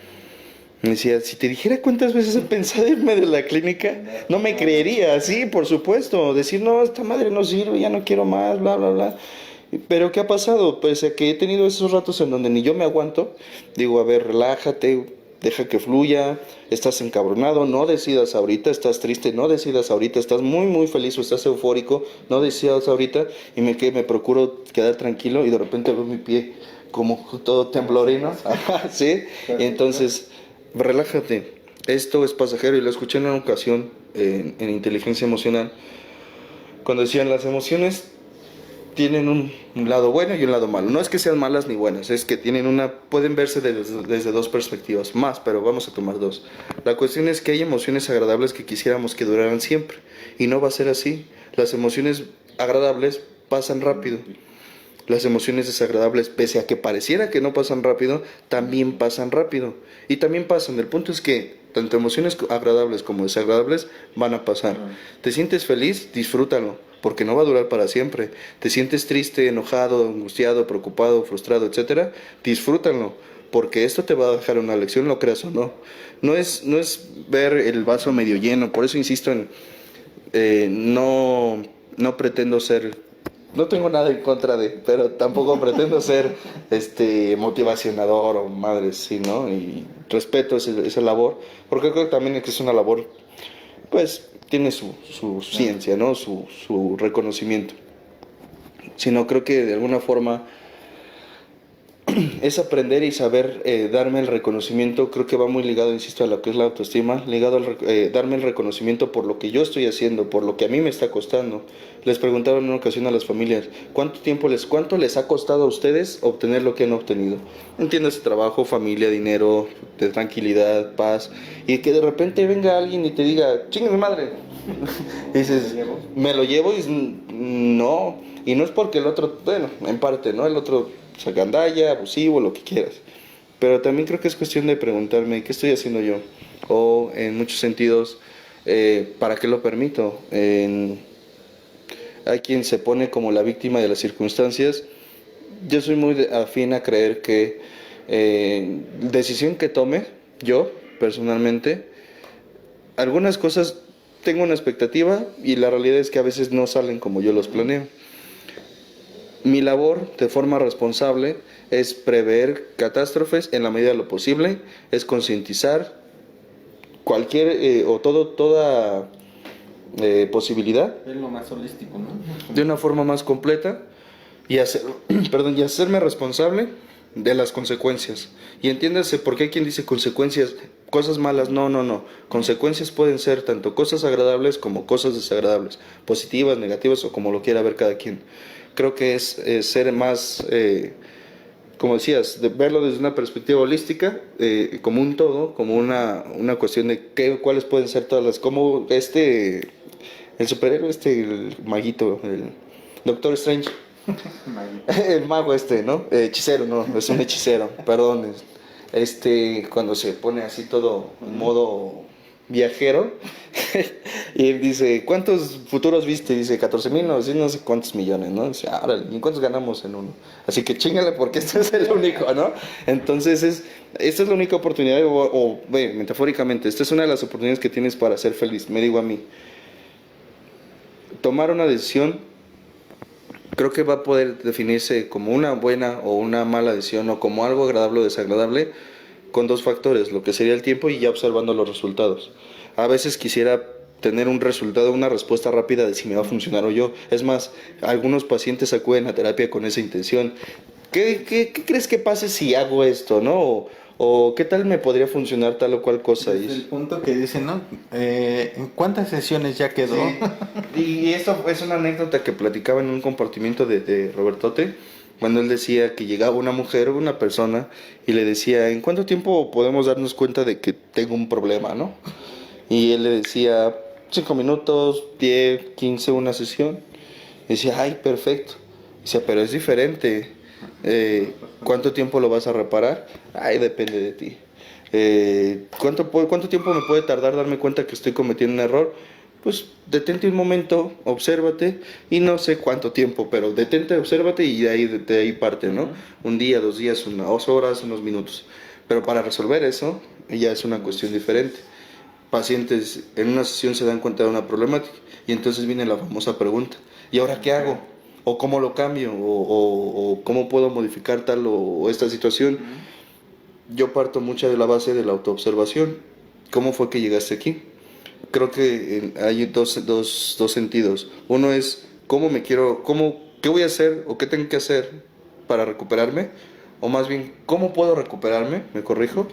Me decía, si te dijera cuántas veces he pensado irme de la clínica, no me creería, sí, por supuesto. Decir, no, esta madre no sirve, ya no quiero más, bla, bla, bla. Pero ¿qué ha pasado? Pese a que he tenido esos ratos en donde ni yo me aguanto, digo, a ver, relájate, deja que fluya, estás encabronado, no decidas ahorita, estás triste, no decidas ahorita, estás muy, muy feliz o estás eufórico, no decidas ahorita, y me procuro quedar tranquilo y de repente veo mi pie como todo temblorino, ¿sí? Y entonces, relájate, esto es pasajero, y lo escuché en una ocasión en inteligencia emocional, cuando decían las emociones tienen un lado bueno y un lado malo. No es que sean malas ni buenas, es que pueden verse desde dos perspectivas, más, pero vamos a tomar dos. La cuestión es que hay emociones agradables que quisiéramos que duraran siempre, y no va a ser así. Las emociones agradables pasan rápido. Las emociones desagradables, pese a que pareciera que no pasan rápido, también pasan rápido. Y también pasan. El punto es que tanto emociones agradables como desagradables van a pasar. ¿Te sientes feliz? Disfrútalo, porque no va a durar para siempre. ¿Te sientes triste, enojado, angustiado, preocupado, frustrado, etcétera? Disfrútalo, porque esto te va a dejar una lección, lo creas o no. No es ver el vaso medio lleno. Por eso insisto en no pretendo ser. No tengo nada en contra pero tampoco pretendo ser motivacionador o madre, sí, ¿no? Y respeto esa labor, porque creo que también es una labor, pues, tiene su ciencia, ¿no? Su reconocimiento. Sino creo que de alguna forma es aprender y saber darme el reconocimiento. Creo que va muy ligado, insisto, a lo que es la autoestima, ligado al darme el reconocimiento por lo que yo estoy haciendo, por lo que a mí me está costando. Les preguntaba en una ocasión a las familias, ¿cuánto les ha costado a ustedes obtener lo que han obtenido? Entiéndase, trabajo, familia, dinero, de tranquilidad, paz, y que de repente venga alguien y te diga, chingue mi madre. Y dices, me lo llevo, y no, y no es porque el otro, bueno, en parte, ¿no? El otro sacandalla, abusivo, lo que quieras. Pero también creo que es cuestión de preguntarme, ¿qué estoy haciendo yo? O en muchos sentidos, ¿para qué lo permito? Hay quien se pone como la víctima de las circunstancias. Yo soy muy afín a creer que decisión que tome, yo personalmente, algunas cosas tengo una expectativa y la realidad es que a veces no salen como yo los planeo. Mi labor de forma responsable es prever catástrofes en la medida de lo posible, es concientizar cualquier toda posibilidad.
Es lo más holístico, ¿no?
De una forma más completa y hacerme responsable de las consecuencias. Y entiéndase por qué hay quien dice consecuencias, cosas malas. No. Consecuencias pueden ser tanto cosas agradables como cosas desagradables, positivas, negativas o como lo quiera ver cada quien. Creo que es ser más, como decías, de verlo desde una perspectiva holística, como un todo, como una cuestión de cuáles pueden ser todas las, como el superhéroe, el maguito, el Doctor Strange, el mago ¿no? Hechicero, no, es un hechicero, perdón, cuando se pone así todo en modo viajero, y él dice, ¿cuántos futuros viste? Dice, 14,000, no sé cuántos millones, ¿no? Dice, órale, ¿y cuántos ganamos en uno? Así que chíngale porque este es el único, ¿no? Entonces, esta es la única oportunidad, metafóricamente, esta es una de las oportunidades que tienes para ser feliz, me digo a mí. Tomar una decisión, creo que va a poder definirse como una buena o una mala decisión, o como algo agradable o desagradable, con dos factores, lo que sería el tiempo y ya observando los resultados. A veces quisiera tener un resultado, una respuesta rápida de si me va a funcionar o yo. Es más, algunos pacientes acuden a terapia con esa intención. ¿Qué crees que pase si hago esto, no? O ¿qué tal me podría funcionar tal o cual cosa?
Desde el punto que dicen, ¿no? ¿En cuántas sesiones ya quedó?
Sí. Y esto es una anécdota que platicaba en un compartimiento de Robertote, cuando él decía que llegaba una mujer o una persona y le decía, ¿en cuánto tiempo podemos darnos cuenta de que tengo un problema, no? Y él le decía, 5 minutos, 10, 15, una sesión. Y decía, ay, perfecto. Dice, pero es diferente. ¿Cuánto tiempo lo vas a reparar? Ay, depende de ti. ¿Cuánto tiempo me puede tardar darme cuenta que estoy cometiendo un error? pues detente un momento, obsérvate, y no sé cuánto tiempo, pero detente, obsérvate y de ahí parte, ¿no? Un día, 2 días, 2 horas, unos minutos. Pero para resolver eso, ya es una cuestión diferente. Pacientes en una sesión se dan cuenta de una problemática y entonces viene la famosa pregunta, ¿y ahora qué hago? ¿O cómo lo cambio? ¿O cómo puedo modificar tal o esta situación? Yo parto mucho de la base de la autoobservación. ¿Cómo fue que llegaste aquí? Creo que hay dos sentidos. Uno es qué voy a hacer o qué tengo que hacer para recuperarme, o más bien, ¿cómo puedo recuperarme? ¿Me corrijo?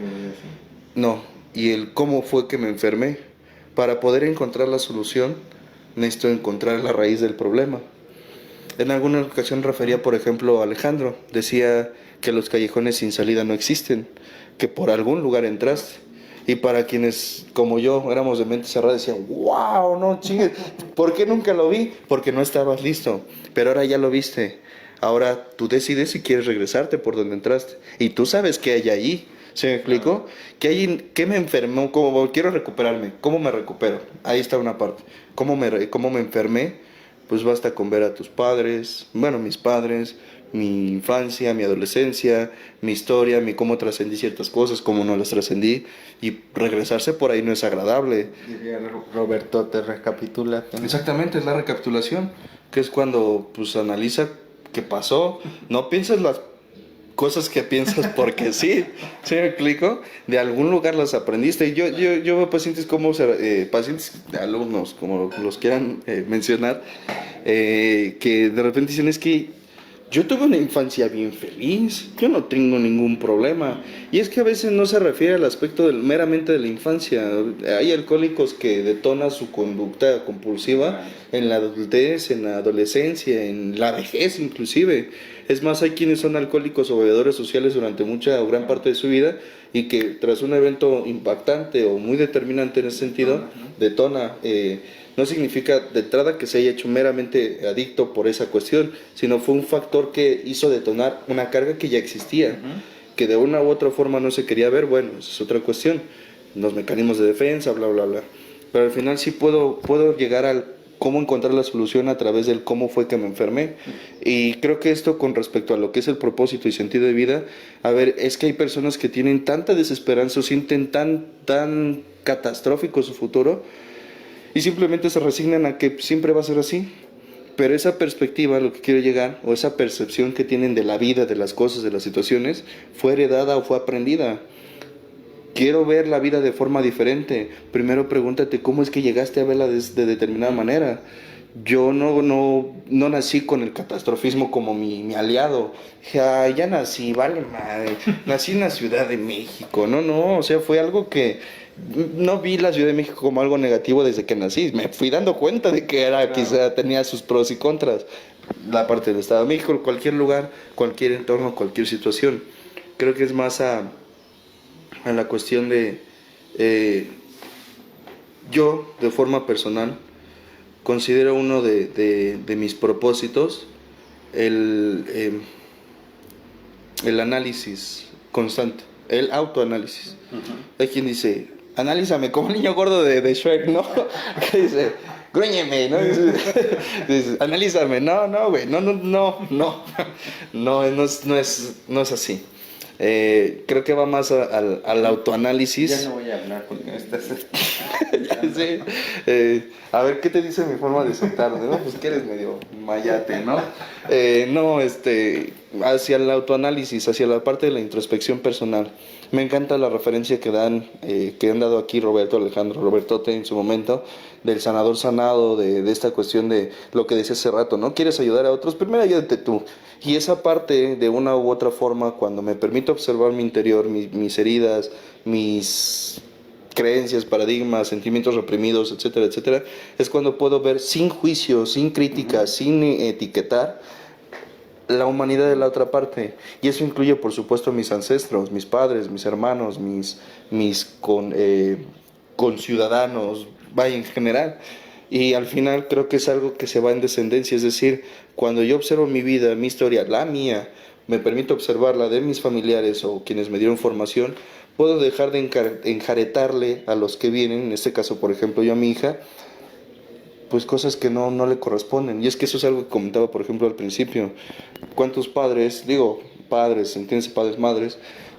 No, y el cómo fue que me enfermé. Para poder encontrar la solución, necesito encontrar la raíz del problema. En alguna ocasión refería, por ejemplo, a Alejandro. Decía que los callejones sin salida no existen, que por algún lugar entraste. Y para quienes, como yo, éramos de mente cerrada, decían, wow, no chingues, ¿por qué nunca lo vi? Porque no estabas listo, pero ahora ya lo viste. Ahora tú decides si quieres regresarte por donde entraste. Y tú sabes qué hay ahí. ¿Se me explicó? ¿Qué me enfermó? ¿Cómo quiero recuperarme? ¿Cómo me recupero? Ahí está una parte. ¿Cómo me enfermé? Pues basta con ver a tus padres, bueno, mis padres, mi infancia, mi adolescencia, mi historia, cómo trascendí ciertas cosas, cómo no las trascendí, y regresarse por ahí no es agradable.
Diría Roberto, te recapitula.
Exactamente, es la recapitulación, que es cuando pues analiza qué pasó, no piensas las cosas que piensas porque sí, ¿sí me explico? De algún lugar las aprendiste. Y yo veo pacientes pacientes, alumnos, como los quieran mencionar, que de repente dicen, es que yo tuve una infancia bien feliz, yo no tengo ningún problema. Y es que a veces no se refiere al aspecto meramente de la infancia. Hay alcohólicos que detonan su conducta compulsiva en la adultez, en la adolescencia, en la vejez inclusive. Es más, hay quienes son alcohólicos o bebedores sociales durante mucha o gran parte de su vida y que tras un evento impactante o muy determinante en ese sentido, detona. No significa de entrada que se haya hecho meramente adicto por esa cuestión, sino fue un factor que hizo detonar una carga que ya existía, que de una u otra forma no se quería ver. Bueno, esa es otra cuestión, los mecanismos de defensa, bla, bla, bla. Pero al final sí puedo llegar al cómo encontrar la solución a través del cómo fue que me enfermé. Y creo que esto con respecto a lo que es el propósito y sentido de vida, a ver, es que hay personas que tienen tanta desesperanza o sienten tan catastrófico su futuro, y simplemente se resignan a que siempre va a ser así. Pero esa perspectiva, lo que quiero llegar, o esa percepción que tienen de la vida, de las cosas, de las situaciones, fue heredada o fue aprendida. Quiero ver la vida de forma diferente. Primero pregúntate cómo es que llegaste a verla de determinada manera. Yo no nací con el catastrofismo como mi aliado. Dije, ay, ya nací, vale madre. Nací en la Ciudad de México. No, o sea, fue algo que no vi la Ciudad de México como algo negativo desde que nací. Me fui dando cuenta de que era, quizá tenía sus pros y contras. La parte del Estado de México, cualquier lugar, cualquier entorno, cualquier situación. Creo que es más a la cuestión de yo, de forma personal, considero uno de mis propósitos el análisis constante, el autoanálisis. Hay quien dice, analízame como el niño gordo de Shrek, ¿no? Que dice, gruéñeme, ¿no? Dice, analízame. No, güey, no es así. Creo que va más al autoanálisis.
Ya no voy a hablar porque estás...
Sí. A ver, ¿qué te dice mi forma de sentar? ¿No? Pues que eres medio mayate, ¿no? Hacia el autoanálisis, hacia la parte de la introspección personal. Me encanta la referencia que han dado aquí Robertote en su momento, del sanador sanado, de esta cuestión de lo que decía hace rato, ¿no? ¿Quieres ayudar a otros? Primero ayúdate tú. Y esa parte, de una u otra forma, cuando me permito observar mi interior, mis heridas, mis creencias, paradigmas, sentimientos reprimidos, etcétera, etcétera, es cuando puedo ver sin juicio, sin crítica, sin etiquetar la humanidad de la otra parte. Y eso incluye, por supuesto, mis ancestros, mis padres, mis hermanos, mis conciudadanos, vaya, en general. Y al final creo que es algo que se va en descendencia, es decir, cuando yo observo mi vida, mi historia, la mía, me permito observar la de mis familiares o quienes me dieron formación, puedo dejar de enjaretarle a los que vienen, en este caso, por ejemplo, yo a mi hija, pues cosas que no le corresponden. Y es que eso es algo que comentaba, por ejemplo, al principio. ¿Cuántos padres, digo, padres, entiendes, padres, madres,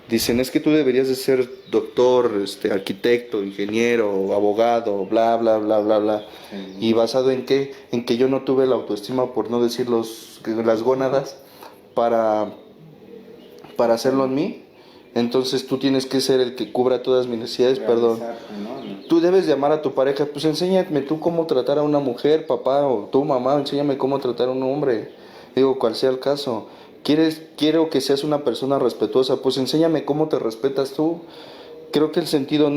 dicen, es que tú deberías de ser doctor, arquitecto, ingeniero, abogado, bla, bla, bla, bla, bla? Sí. ¿Y basado en qué? En que yo no tuve la autoestima, por no decir las gónadas, para hacerlo en mí. Entonces tú tienes que ser el que cubra todas mis necesidades, perdón. ¿No? Tú debes llamar a tu pareja, pues enséñame tú cómo tratar a una mujer, papá, o tu mamá, enséñame cómo tratar a un hombre. Digo, cual sea el caso. Quiero que seas una persona respetuosa, pues enséñame cómo te respetas tú. Creo que el sentido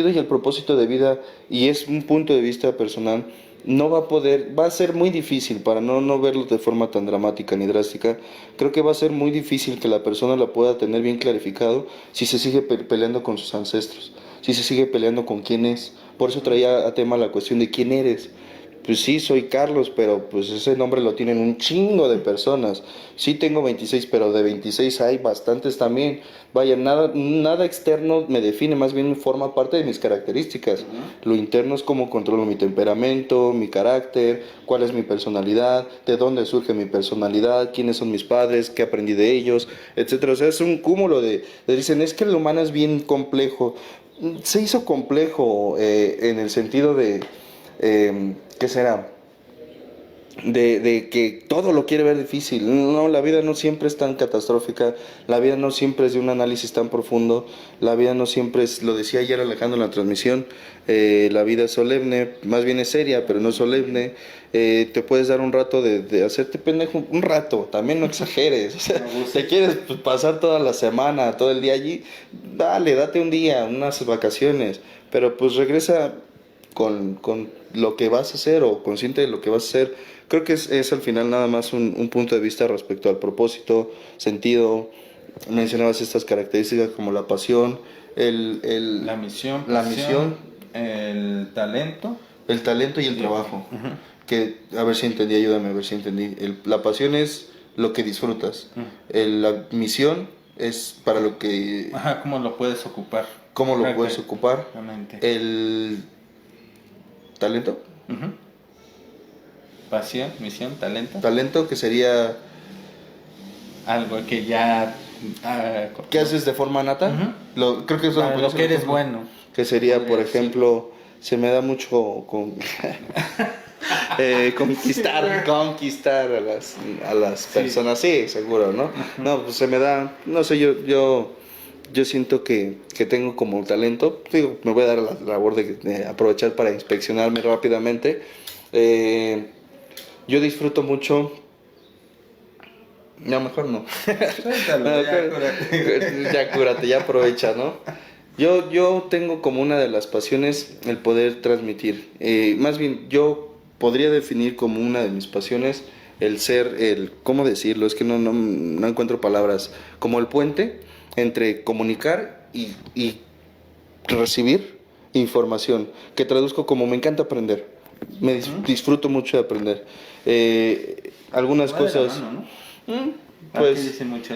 y el propósito de vida, y es un punto de vista personal, no va a ser muy difícil, para no verlo de forma tan dramática ni drástica, creo que va a ser muy difícil que la persona la pueda tener bien clarificado si se sigue peleando con sus ancestros, si se sigue peleando con quién es. Por eso traía a tema la cuestión de quién eres. Pues sí, soy Carlos, pero pues ese nombre lo tienen un chingo de personas. Sí tengo 26, pero de 26 hay bastantes también. Vaya, nada externo me define, más bien forma parte de mis características. Lo interno es cómo controlo mi temperamento, mi carácter, cuál es mi personalidad, de dónde surge mi personalidad, quiénes son mis padres, qué aprendí de ellos, etcétera. O sea, es un cúmulo dicen, es que el humano es bien complejo. Se hizo complejo en el sentido de... ¿qué será? De que todo lo quiere ver difícil. No, la vida no siempre es tan catastrófica, la vida no siempre es de un análisis tan profundo, la vida no siempre es, lo decía ayer Alejandro en la transmisión, la vida es solemne, más bien es seria, pero no solemne. Te puedes dar un rato de hacerte pendejo, un rato, también no exageres. O sea, te quieres pasar toda la semana, todo el día allí, date un día, unas vacaciones, pero pues regresa con lo que vas a hacer o consciente de lo que vas a hacer. Creo que es al final nada más un punto de vista respecto al propósito, sentido. Mencionabas estas características como la pasión,
la misión, el talento
y el trabajo. Que, a ver si entendí, ayúdame a ver si entendí. La pasión es lo que disfrutas. La misión es para lo que...
¿cómo lo puedes ocupar?
¿Cómo lo puedes ocupar?
Realmente.
El talento.
Pasión, misión, talento.
Talento, que sería...
algo que ya...
¿qué haces de forma nata? Creo que es
lo que eres bueno.
Que sería, por ejemplo, se me da mucho conquistar a las personas, sí, seguro, ¿no? No, pues se me da, no sé, yo siento que tengo como talento, digo, me voy a dar la labor de aprovechar para inspeccionarme rápidamente. Yo disfruto mucho. No, mejor no. Ya cúrate, ya aprovecha, ¿no? Yo tengo como una de las pasiones el poder transmitir. Más bien, yo podría definir como una de mis pasiones ¿cómo decirlo? Es que no encuentro palabras. Como el puente entre comunicar y recibir información, que traduzco como me encanta aprender. Disfruto mucho de aprender. Algunas cosas...
Mano, ¿no? Pues dice mucho,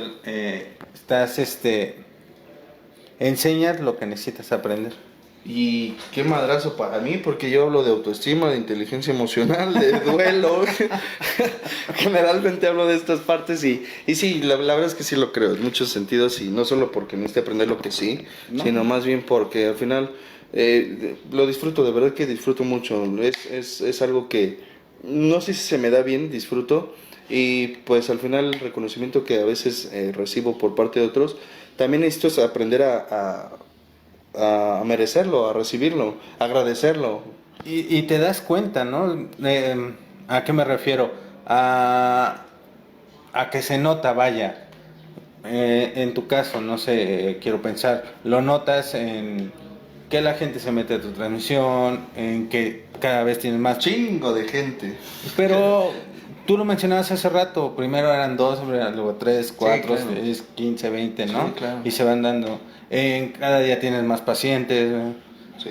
enseñas lo que necesitas aprender.
Y qué madrazo para mí, porque yo hablo de autoestima, de inteligencia emocional, de duelo. Generalmente hablo de estas partes y sí, la verdad es que sí lo creo, en muchos sentidos, y no solo porque necesite aprender lo que sí, sino más bien porque al final lo disfruto, de verdad que disfruto mucho. Es algo que no sé si se me da bien, disfruto. Y pues al final el reconocimiento que a veces recibo por parte de otros, también necesito aprender a merecerlo, a recibirlo, a agradecerlo.
Y te das cuenta, ¿no? ¿A qué me refiero? A que se nota, vaya. En tu caso, no sé, quiero pensar, lo notas en que la gente se mete a tu transmisión, en que cada vez tienes más...
Chingo de gente.
Pero... tú lo mencionabas hace rato, primero eran 2, luego 3, 4, 6, 15, 20, ¿no?
Sí, claro.
Y se van dando. Cada día tienes más pacientes.
Sí.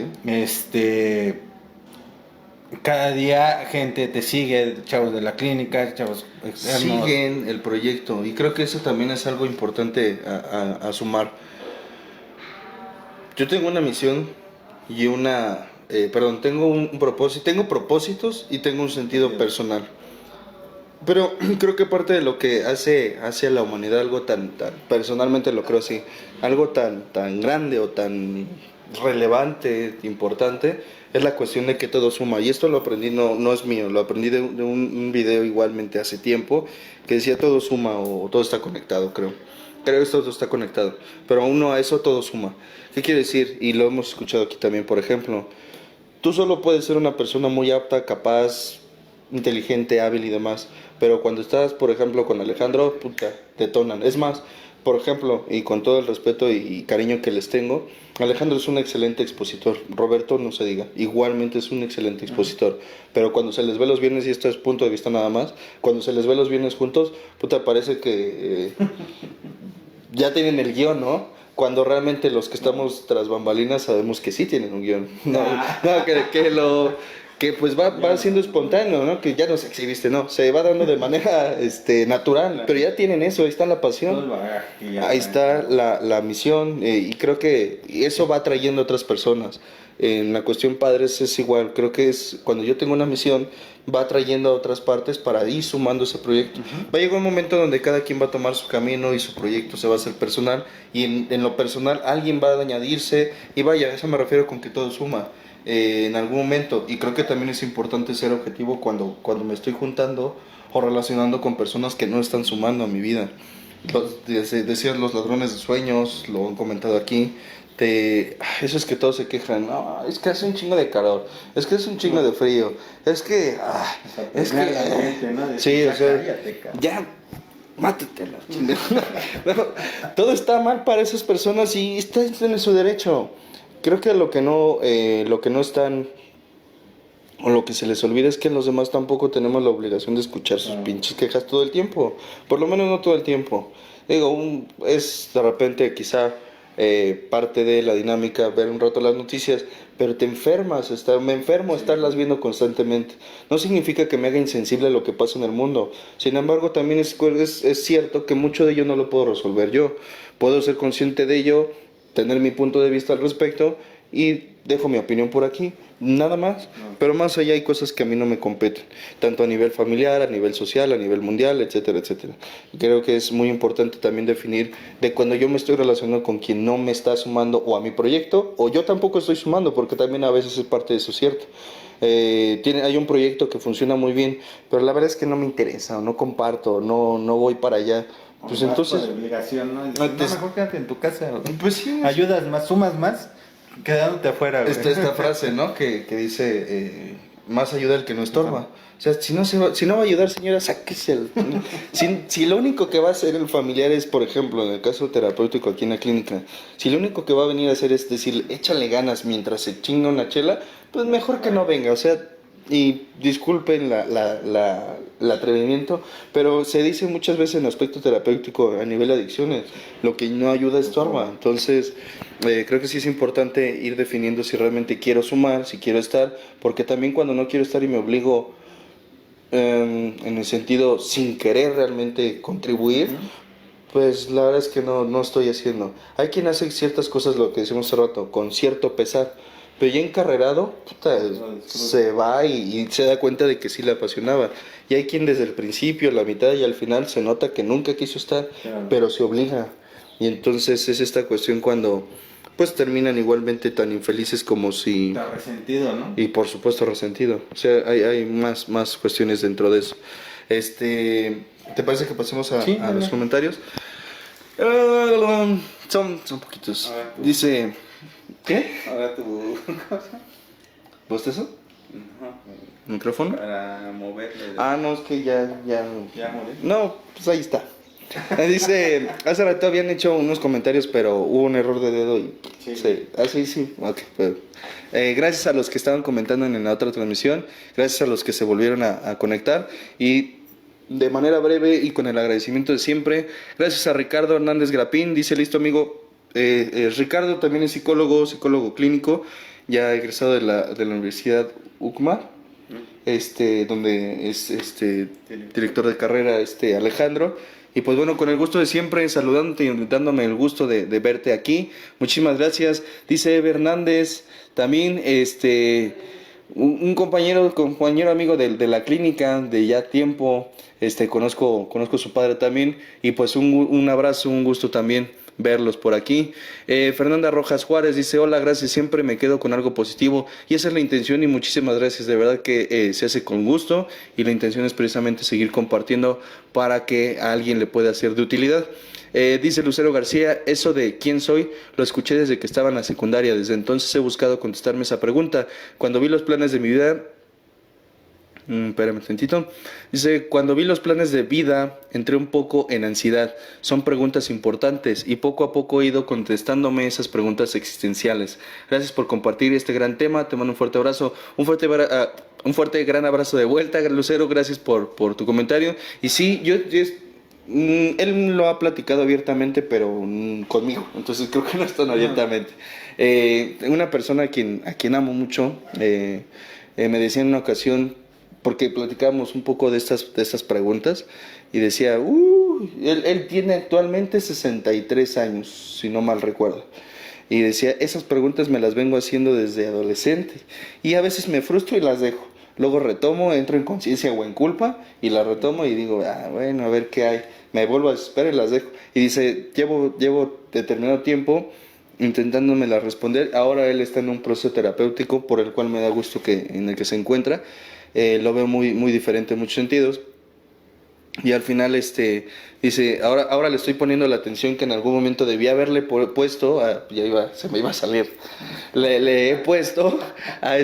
Cada día gente te sigue, chavos de la clínica, chavos externos.
Siguen el proyecto, y creo que eso también es algo importante a sumar. Yo tengo una misión y una tengo un propósito, tengo propósitos y tengo un sentido personal. Pero creo que parte de lo que hace a la humanidad algo tan, personalmente lo creo así, algo tan grande o tan relevante, importante, es la cuestión de que todo suma. Y esto lo aprendí, no es mío, lo aprendí de un video igualmente hace tiempo, que decía todo suma o todo está conectado, creo. Creo que todo está conectado, pero aún no a eso todo suma. ¿Qué quiere decir? Y lo hemos escuchado aquí también, por ejemplo, tú solo puedes ser una persona muy apta, capaz, inteligente, hábil y demás, pero cuando estás, por ejemplo, con Alejandro, puta, detonan. Es más, por ejemplo, y con todo el respeto y cariño que les tengo, Alejandro es un excelente expositor, Roberto no se diga, igualmente es un excelente expositor, pero cuando se les ve los viernes, y esto es punto de vista nada más, cuando se les ve los viernes juntos, puta, parece que ya tienen el guión, ¿no? Cuando realmente los que estamos tras bambalinas sabemos que sí tienen un guión. No, que pues va siendo espontáneo, ¿no? Que ya nos exhibiste, no, se va dando de manera natural, pero ya tienen eso, ahí está la pasión, ahí está la misión, y creo que eso va atrayendo a otras personas. En la cuestión padres es igual, creo que es cuando yo tengo una misión, va atrayendo a otras partes para ir sumando ese proyecto. Va a llegar un momento donde cada quien va a tomar su camino y su proyecto se va a hacer personal, y en lo personal alguien va a añadirse, y vaya, a eso me refiero con que todo suma. En algún momento, y creo que también es importante ser objetivo cuando me estoy juntando o relacionando con personas que no están sumando a mi vida. Decías los ladrones de sueños, lo han comentado aquí. Eso es que todos se quejan, no, es que hace un chingo de calor, es que hace un chingo de frío, es que sí, o sea, ya mátate la chingada. Bueno, todo está mal para esas personas y están en su derecho. Creo que lo que no están, o lo que se les olvida, es que los demás tampoco tenemos la obligación de escuchar sus pinches quejas todo el tiempo. Por lo menos no todo el tiempo. Digo, es de repente quizá parte de la dinámica ver un rato las noticias, pero te enfermas, me enfermo estarlas viendo constantemente. No significa que me haga insensible a lo que pasa en el mundo. Sin embargo, también es cierto que mucho de ello no lo puedo resolver yo. Puedo ser consciente de ello, tener mi punto de vista al respecto y dejo mi opinión por aquí, nada más. Pero más allá hay cosas que a mí no me competen, tanto a nivel familiar, a nivel social, a nivel mundial, etcétera, etcétera. Y creo que es muy importante también definir de cuando yo me estoy relacionando con quien no me está sumando o a mi proyecto, o yo tampoco estoy sumando, porque también a veces es parte de eso, ¿cierto? Hay un proyecto que funciona muy bien, pero la verdad es que no me interesa, o no comparto, no voy para allá. Pues entonces,
por obligación, ¿no? Mejor quédate en tu casa.
Pues sí,
ayudas más, sumas más, quedándote afuera.
Esta frase, ¿no? Que dice, más ayuda el que no estorba. O sea, si no va a ayudar, señora, sáquese. Si lo único que va a hacer el familiar es, por ejemplo, en el caso terapéutico aquí en la clínica, si lo único que va a venir a hacer es decir, échale ganas mientras se chinga una chela, pues mejor que no venga. O sea, y disculpen el atrevimiento, pero se dice muchas veces en aspecto terapéutico a nivel de adicciones, lo que no ayuda estorba. Entonces, creo que sí es importante ir definiendo si realmente quiero sumar, si quiero estar, porque también cuando no quiero estar y me obligo, en el sentido sin querer realmente contribuir, pues la verdad es que no estoy haciendo. Hay quien hace ciertas cosas, lo que decimos hace rato, con cierto pesar, pero ya encarrerado, puta, se va y se da cuenta de que sí le apasionaba. Y hay quien desde el principio, la mitad y al final se nota que nunca quiso estar, pero se obliga. Y entonces es esta cuestión cuando pues terminan igualmente tan infelices como si...
Está resentido, ¿no?
Y por supuesto resentido. O sea, hay más cuestiones dentro de eso. ¿Te parece que pasemos a los comentarios? Son poquitos. Dice... ¿Qué?
Ahora tu
¿Bostezo? ¿Micrófono?
para moverle.
No, es que ya
morí.
No, pues ahí está. Dice, hace rato habían hecho unos comentarios, pero hubo un error de dedo y... Sí. Ok, pues, gracias a los que estaban comentando en la otra transmisión, gracias a los que se volvieron a conectar, y de manera breve y con el agradecimiento de siempre, gracias a Ricardo Hernández Grapín. Dice, listo amigo, Ricardo también es psicólogo clínico, ya egresado de la Universidad UCMA, donde es director de carrera Alejandro, Y pues bueno, con el gusto de siempre, saludándote y dándome el gusto de verte aquí. Muchísimas gracias. Dice Eve Hernández, también un compañero amigo de la clínica de ya tiempo, conozco a su padre también, y pues un abrazo, un gusto también verlos por aquí. Fernanda Rojas Juárez dice: hola, gracias, siempre me quedo con algo positivo, y esa es la intención, y muchísimas gracias, de verdad que se hace con gusto, y la intención es precisamente seguir compartiendo para que a alguien le pueda ser de utilidad. Dice Lucero García: eso de quién soy lo escuché desde que estaba en la secundaria, desde entonces he buscado contestarme esa pregunta. Cuando vi los planes de mi vida, espérame tantito. Dice: cuando vi los planes de vida, entré un poco en ansiedad. Son preguntas importantes y poco a poco he ido contestándome esas preguntas existenciales. Gracias por compartir este gran tema. Te mando un fuerte abrazo. Un fuerte gran abrazo de vuelta, Lucero. Gracias por tu comentario. Y sí, él lo ha platicado abiertamente, pero conmigo. Entonces creo que no es tan abiertamente. Una persona a quien amo mucho, me decía en una ocasión, porque platicábamos un poco de estas preguntas, y decía, él tiene actualmente 63 años, si no mal recuerdo. Y decía, esas preguntas me las vengo haciendo desde adolescente, y a veces me frustro y las dejo. Luego retomo, entro en conciencia o en culpa, y las retomo y digo, bueno, a ver qué hay. Me vuelvo a desesperar y las dejo. Y dice, llevo determinado tiempo intentándomela responder. Ahora él está en un proceso terapéutico por el cual me da gusto en el que se encuentra. Lo veo muy, muy diferente en muchos sentidos. Y al final dice, ahora le estoy poniendo la atención que en algún momento debía haberle puesto, se me iba a salir, le he puesto a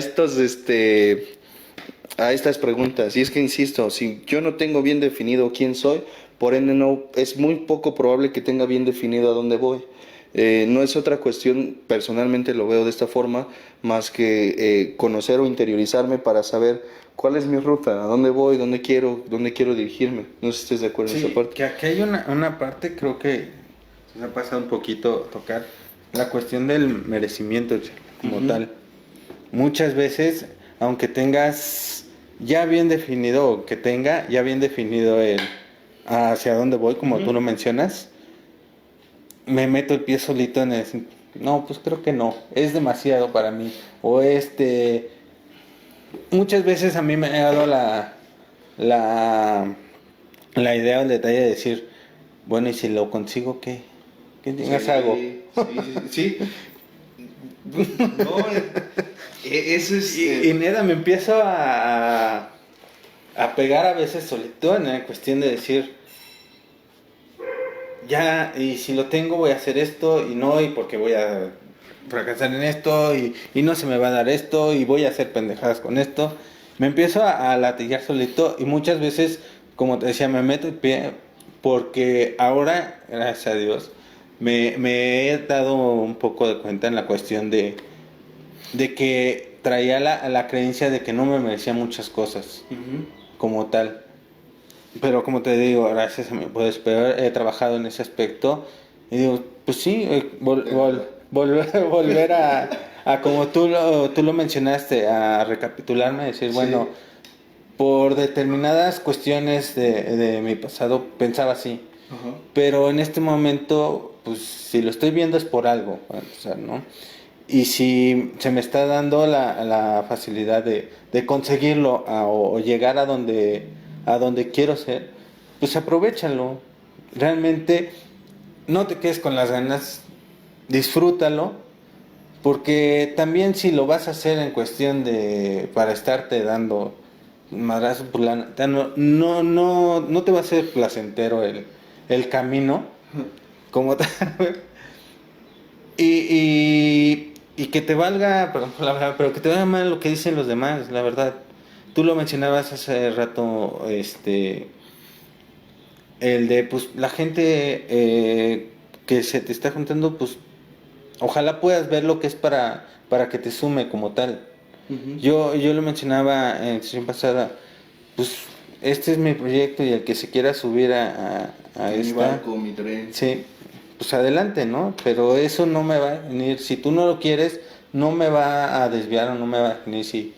a estas preguntas. Y es que insisto, si yo no tengo bien definido quién soy, por ende es muy poco probable que tenga bien definido a dónde voy. No es otra cuestión, personalmente lo veo de esta forma, más que conocer o interiorizarme para saber cuál es mi ruta, a dónde voy, dónde quiero dirigirme. No sé si estés de acuerdo en esa parte.
Que aquí hay una parte, creo que se me ha pasado un poquito tocar, la cuestión del merecimiento como tal. Muchas veces, aunque tengas ya bien definido, o que tenga ya bien definido hacia dónde voy, como tú lo mencionas, me meto el pie solito en decir, no, pues creo que no, es demasiado para mí. O muchas veces a mí me ha dado la idea o el detalle de decir, bueno, ¿y si lo consigo qué? ¿Qué tengas hago?
Sí. No, eso es...
Y nada, me empiezo a pegar a veces solito en la cuestión de decir, ya, y si lo tengo voy a hacer esto, y porque voy a fracasar en esto, y no se me va a dar esto, y voy a hacer pendejadas con esto. Me empiezo a latigar solito, y muchas veces, como te decía, me meto el pie, porque ahora, gracias a Dios, me he dado un poco de cuenta en la cuestión de que traía la creencia de que no me merecía muchas cosas, como tal. Pero como te digo, gracias a mi poder superior he trabajado en ese aspecto, y digo, pues sí, volver a como tú lo mencionaste, a recapitularme, decir, bueno, por determinadas cuestiones de mi pasado pensaba así, pero en este momento, pues si lo estoy viendo es por algo, o sea, ¿no? Y si se me está dando la facilidad de conseguirlo o llegar a donde quiero ser, pues aprovéchalo. Realmente no te quedes con las ganas, disfrútalo, porque también si lo vas a hacer en cuestión para estarte dando madrazo por no te va a ser placentero el camino como tal. Y que te valga, perdón por la palabra, pero que te valga mal lo que dicen los demás, la verdad. Tú lo mencionabas hace rato, el de, pues, la gente que se te está juntando, pues, ojalá puedas ver lo que es para que te sume como tal. Yo lo mencionaba en sesión pasada, pues, este es mi proyecto, y el que se quiera subir a
mi barco, mi tren.
Sí, pues adelante, ¿no? Pero eso no me va a venir, si tú no lo quieres, no me va a desviar o no me va a venir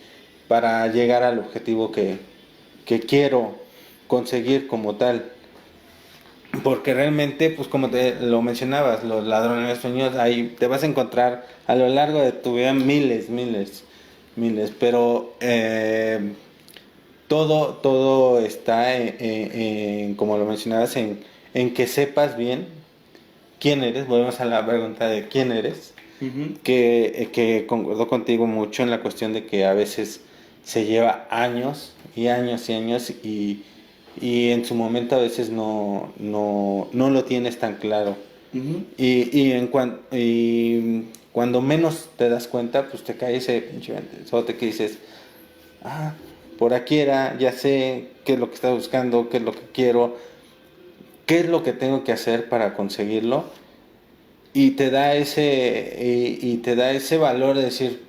para llegar al objetivo que quiero conseguir como tal. Porque realmente, pues como te lo mencionabas, los ladrones sueños, ahí te vas a encontrar a lo largo de tu vida miles, pero todo está como lo mencionabas, en que sepas bien quién eres. Volvemos a la pregunta de quién eres, que concuerdo contigo mucho en la cuestión de que a veces se lleva años y años y años y en su momento a veces no lo tienes tan claro. Y cuando menos te das cuenta, pues te cae ese pinche ventezote que dices, por aquí era, ya sé qué es lo que estaba buscando, qué es lo que quiero, qué es lo que tengo que hacer para conseguirlo. Y te da ese valor de decir,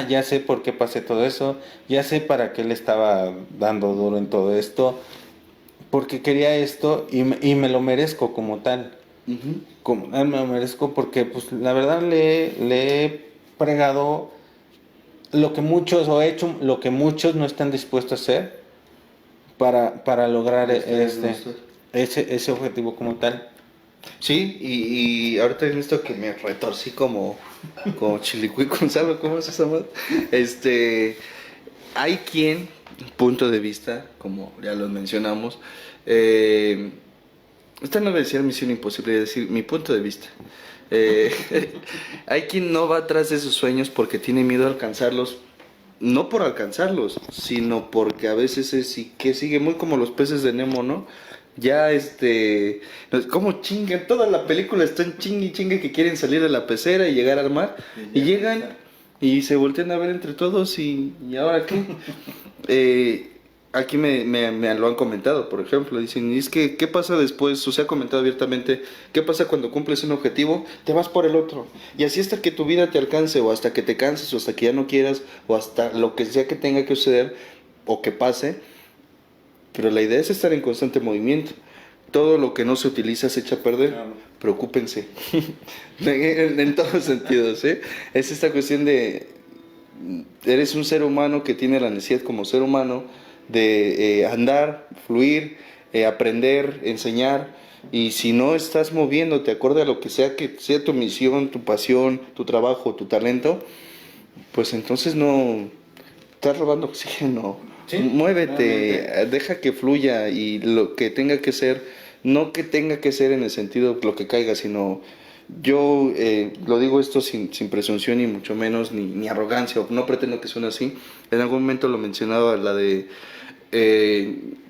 ya sé por qué pasé todo eso, ya sé para qué le estaba dando duro en todo esto, porque quería esto y me lo merezco como tal. Me lo merezco porque, pues, la verdad le he pregado lo que muchos, o he hecho lo que muchos no están dispuestos a hacer para lograr ese objetivo como tal.
Sí, y ahorita en esto que me retorcí como Chilicuí Gonzalo, ¿cómo es esa madre? Hay quien, punto de vista, como ya lo mencionamos, esta no voy a decir misión imposible, es decir, mi punto de vista. Hay quien no va atrás de sus sueños porque tiene miedo a alcanzarlos, no por alcanzarlos, sino porque a veces que sigue muy como los peces de Nemo, ¿no? Ya como chingan, toda la película están chingue que quieren salir de la pecera y llegar al mar, y llegan y se voltean a ver entre todos y ¿ahora qué? Aquí me lo han comentado, por ejemplo, dicen, es que, ¿qué pasa después? O se ha comentado abiertamente, ¿qué pasa cuando cumples un objetivo? Te vas por el otro, y así hasta que tu vida te alcance, o hasta que te canses, o hasta que ya no quieras, o hasta lo que sea que tenga que suceder, o que pase, pero la idea es estar en constante movimiento. Todo lo que no se utiliza se echa a perder. Claro. Preocúpense. en todos sentidos, ¿eh? Es esta cuestión de... Eres un ser humano que tiene la necesidad como ser humano de andar, fluir, aprender, enseñar. Y si no estás moviéndote acorde a lo que sea tu misión, tu pasión, tu trabajo, tu talento, pues entonces no... Estás robando oxígeno. Sí, muévete, realmente. Deja que fluya, y lo que tenga que ser, no que tenga que ser en el sentido lo que caiga, sino yo lo digo esto sin presunción, ni mucho menos, ni arrogancia, no pretendo que suene así. En algún momento lo mencionaba, la de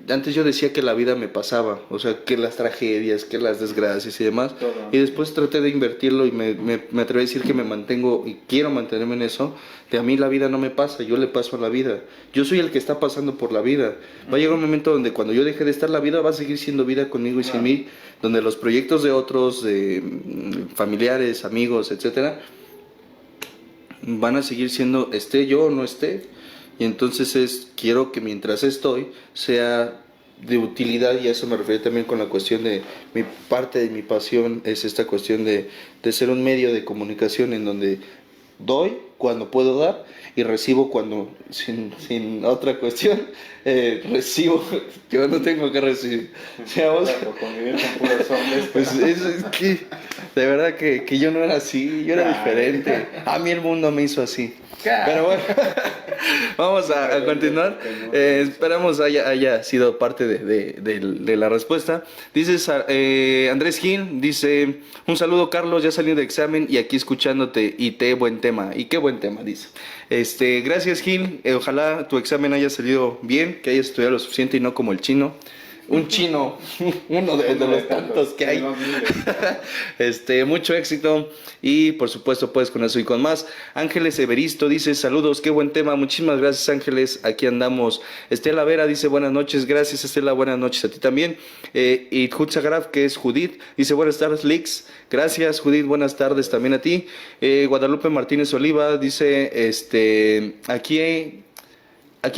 antes yo decía que la vida me pasaba, o sea, que las tragedias, que las desgracias y demás, y después traté de invertirlo y me atreví a decir que me mantengo y quiero mantenerme en eso, de a mí la vida no me pasa, yo le paso a la vida, yo soy el que está pasando por la vida. Va a llegar un momento donde cuando yo deje de estar, la vida va a seguir siendo vida conmigo y sin mí, donde los proyectos de otros, de familiares, amigos, etcétera, van a seguir siendo, esté yo o no esté. Y entonces quiero que mientras estoy sea de utilidad, y a eso me refiero también con la cuestión de mi parte de mi pasión, es esta cuestión de ser un medio de comunicación en donde doy cuando puedo dar y recibo cuando, sin otra cuestión, recibo, yo no tengo que recibir. Pues es que de verdad que yo no era así, yo era diferente, a mí el mundo me hizo así. Pero bueno, vamos a continuar. Esperamos haya sido parte de la respuesta. Dices Andrés Gil, dice, un saludo Carlos, ya salí de examen y aquí escuchándote, y buen tema. Y qué buen tema, dice. Gracias Gil, ojalá tu examen haya salido bien, que hayas estudiado lo suficiente y no como el chino. Un chino, uno de los tantos que hay. Mucho éxito, y por supuesto puedes con eso y con más. Ángeles Everisto dice, saludos, qué buen tema, muchísimas gracias Ángeles, aquí andamos. Estela Vera dice, buenas noches, gracias Estela, buenas noches a ti también. Y Hutzagraf, que es Judith, dice, buenas tardes Lix, gracias Judith, buenas tardes también a ti. Guadalupe Martínez Oliva dice, aquí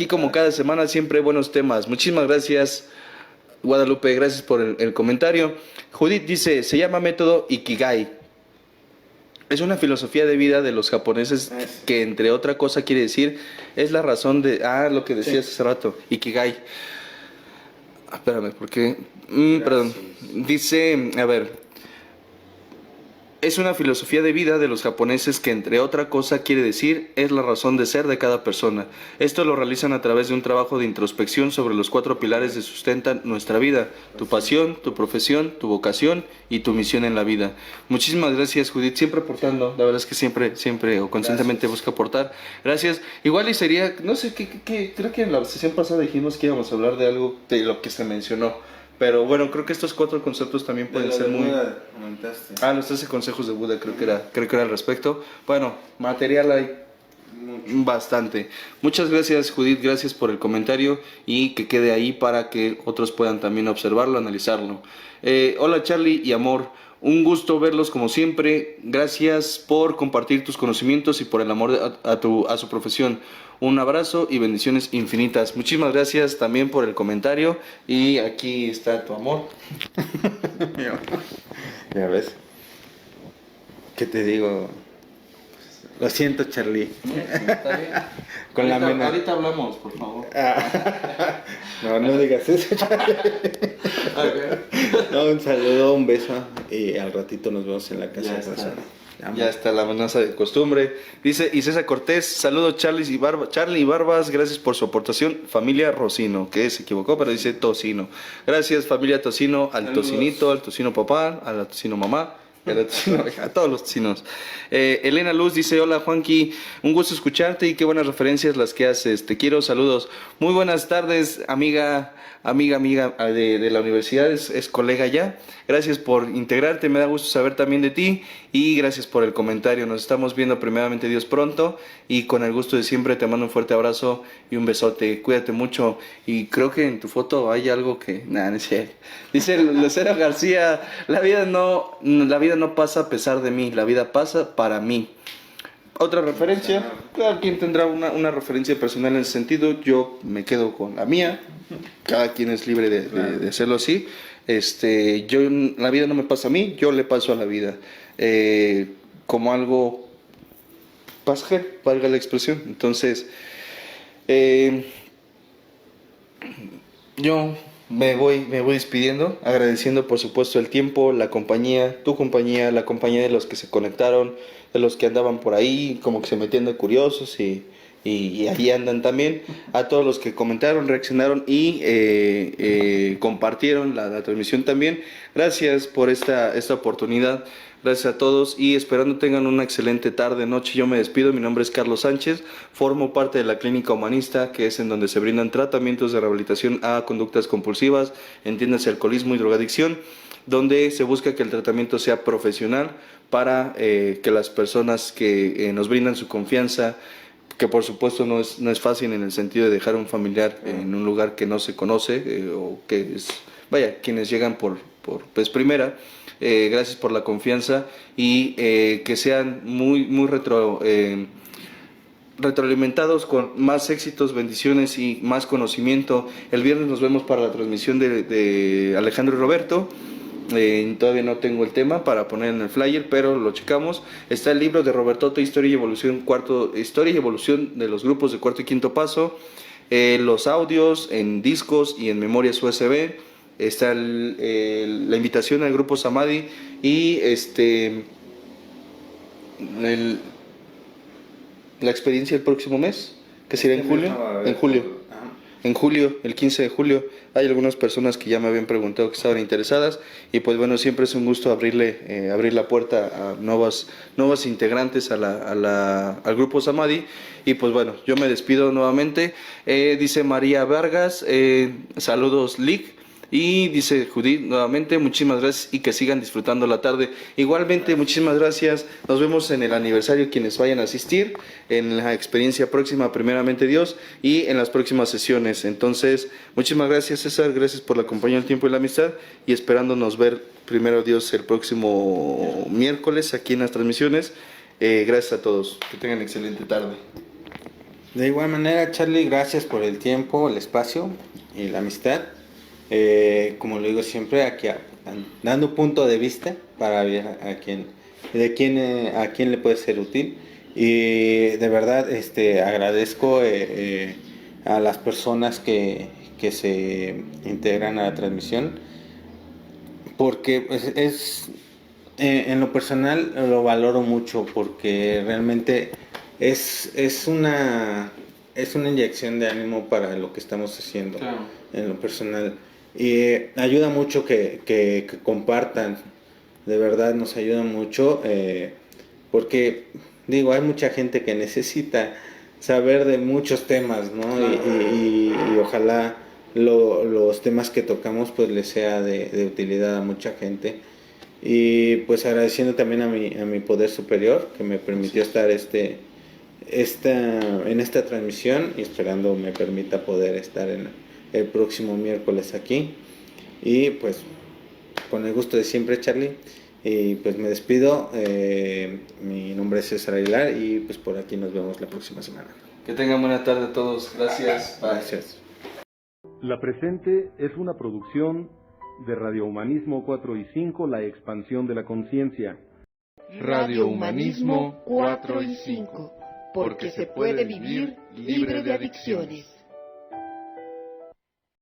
como cada semana siempre buenos temas, muchísimas gracias Guadalupe, gracias por el comentario. Judith dice, se llama método Ikigai. Es una filosofía de vida de los japoneses que, entre otra cosa, quiere decir, es la razón de... lo que decías hace rato, Ikigai. Espérame, porque... perdón. Dice, a ver... Es una filosofía de vida de los japoneses que, entre otra cosa, quiere decir es la razón de ser de cada persona. Esto lo realizan a través de un trabajo de introspección sobre los 4 pilares que sustentan nuestra vida: tu pasión, tu profesión, tu vocación y tu misión en la vida. Muchísimas gracias, Judith, siempre aportando. La verdad es que siempre o constantemente busca aportar. Gracias. Igual y sería, no sé, creo que en la sesión pasada dijimos que íbamos a hablar de algo de lo que se mencionó. Pero bueno, creo que estos 4 conceptos también pueden ser muy... los 13 consejos de Buda, creo que era al respecto. Bueno, material hay bastante. Muchas gracias, Judith, gracias por el comentario y que quede ahí para que otros puedan también observarlo, analizarlo. Hola Charlie y amor, un gusto verlos como siempre. Gracias por compartir tus conocimientos y por el amor a su profesión. Un abrazo y bendiciones infinitas. Muchísimas gracias también por el comentario. Y aquí está tu amor.
Ya ves. ¿Qué te digo? Lo siento, Charlie.
¿Está bien?
Con la mena.
Ahorita hablamos, por favor.
No digas eso, Charlie. No, un saludo, un beso. Y al ratito nos vemos en la casa.
Ya está la amenaza de costumbre. Dice y César Cortés, saludos Charlie y Barbas, gracias por su aportación. Familia Rocino, que se equivocó, pero dice Tocino. Gracias familia Tocino, al saludos. Tocinito, al Tocino papá, a la Tocino mamá. A todos los tocinos. Elena Luz dice: hola Juanqui, un gusto escucharte y qué buenas referencias las que haces, te quiero, saludos. Muy buenas tardes, amiga de la universidad, es colega ya. Gracias por integrarte, me da gusto saber también de ti y gracias por el comentario. Nos estamos viendo primeramente Dios pronto y con el gusto de siempre te mando un fuerte abrazo y un besote. Cuídate mucho y creo que en tu foto hay algo que... no es cierto. Dice Lucero García: la vida no pasa a pesar de mí, la vida pasa para mí. Otra referencia, cada quien tendrá una referencia personal en ese sentido, yo me quedo con la mía, cada quien es libre de hacerlo así. La vida no me pasa a mí, yo le paso a la vida, como algo pasajero, valga la expresión. Entonces, yo me voy despidiendo, agradeciendo por supuesto el tiempo, la compañía, tu compañía, la compañía de los que se conectaron, de los que andaban por ahí, como que se metían de curiosos y ahí andan también, a todos los que comentaron, reaccionaron y compartieron la transmisión también. Gracias por esta oportunidad. Gracias a todos y esperando tengan una excelente tarde, noche. Yo me despido, mi nombre es Carlos Sánchez, formo parte de la Clínica Humanista, que es en donde se brindan tratamientos de rehabilitación a conductas compulsivas, entiéndase alcoholismo y drogadicción, donde se busca que el tratamiento sea profesional para que las personas que nos brindan su confianza, que por supuesto no es fácil en el sentido de dejar a un familiar en un lugar que no se conoce, o que es, quienes llegan por primera. Gracias por la confianza y que sean muy retroalimentados con más éxitos, bendiciones y más conocimiento. El viernes nos vemos para la transmisión de Alejandro y Roberto. Todavía no tengo el tema para poner en el flyer, pero lo checamos. Está el libro de Robertoto, Historia y Evolución de los grupos de cuarto y quinto paso, los audios en discos y en memorias USB. Está la invitación al grupo Samadhi y la experiencia el próximo mes, que será en julio, el 15 de julio. Hay algunas personas que ya me habían preguntado que estaban interesadas y pues bueno, siempre es un gusto abrir la puerta a nuevas integrantes al grupo Samadhi. Y pues bueno, yo me despido nuevamente. Dice María Vargas, saludos Lick. Y dice Judith nuevamente, muchísimas gracias y que sigan disfrutando la tarde. Igualmente, muchísimas gracias. Nos vemos en el aniversario quienes vayan a asistir, en la experiencia próxima, primeramente Dios, y en las próximas sesiones. Entonces, muchísimas gracias César, gracias por la compañía, el tiempo y la amistad, y esperándonos ver, primero Dios, el próximo miércoles aquí en las transmisiones. Gracias a todos, que tengan excelente tarde.
De igual manera, Charlie, gracias por el tiempo, el espacio y la amistad. Como lo digo siempre, aquí dando punto de vista para ver a quién le puede ser útil. Y de verdad agradezco a las personas que que se integran a la transmisión, porque pues, en lo personal lo valoro mucho, porque realmente es una inyección de ánimo para lo que estamos haciendo. Claro. En lo personal, y ayuda mucho que compartan, de verdad nos ayuda mucho, porque digo, hay mucha gente que necesita saber de muchos temas, ¿no? Claro. Y ojalá los temas que tocamos pues les sea de utilidad a mucha gente. Y pues agradeciendo también a mi poder superior que me permitió estar en esta transmisión, y esperando me permita poder estar el próximo miércoles aquí. Y pues con el gusto de siempre, Charlie. Y pues me despido. Mi nombre es César Aguilar y pues por aquí nos vemos la próxima semana.
Que tengan buena tarde a todos. Gracias. Bye.
Gracias.
La presente es una producción de Radio Humanismo 4 y 5, la expansión de la conciencia.
Radio Humanismo 4 y 5, porque se puede vivir libre de adicciones.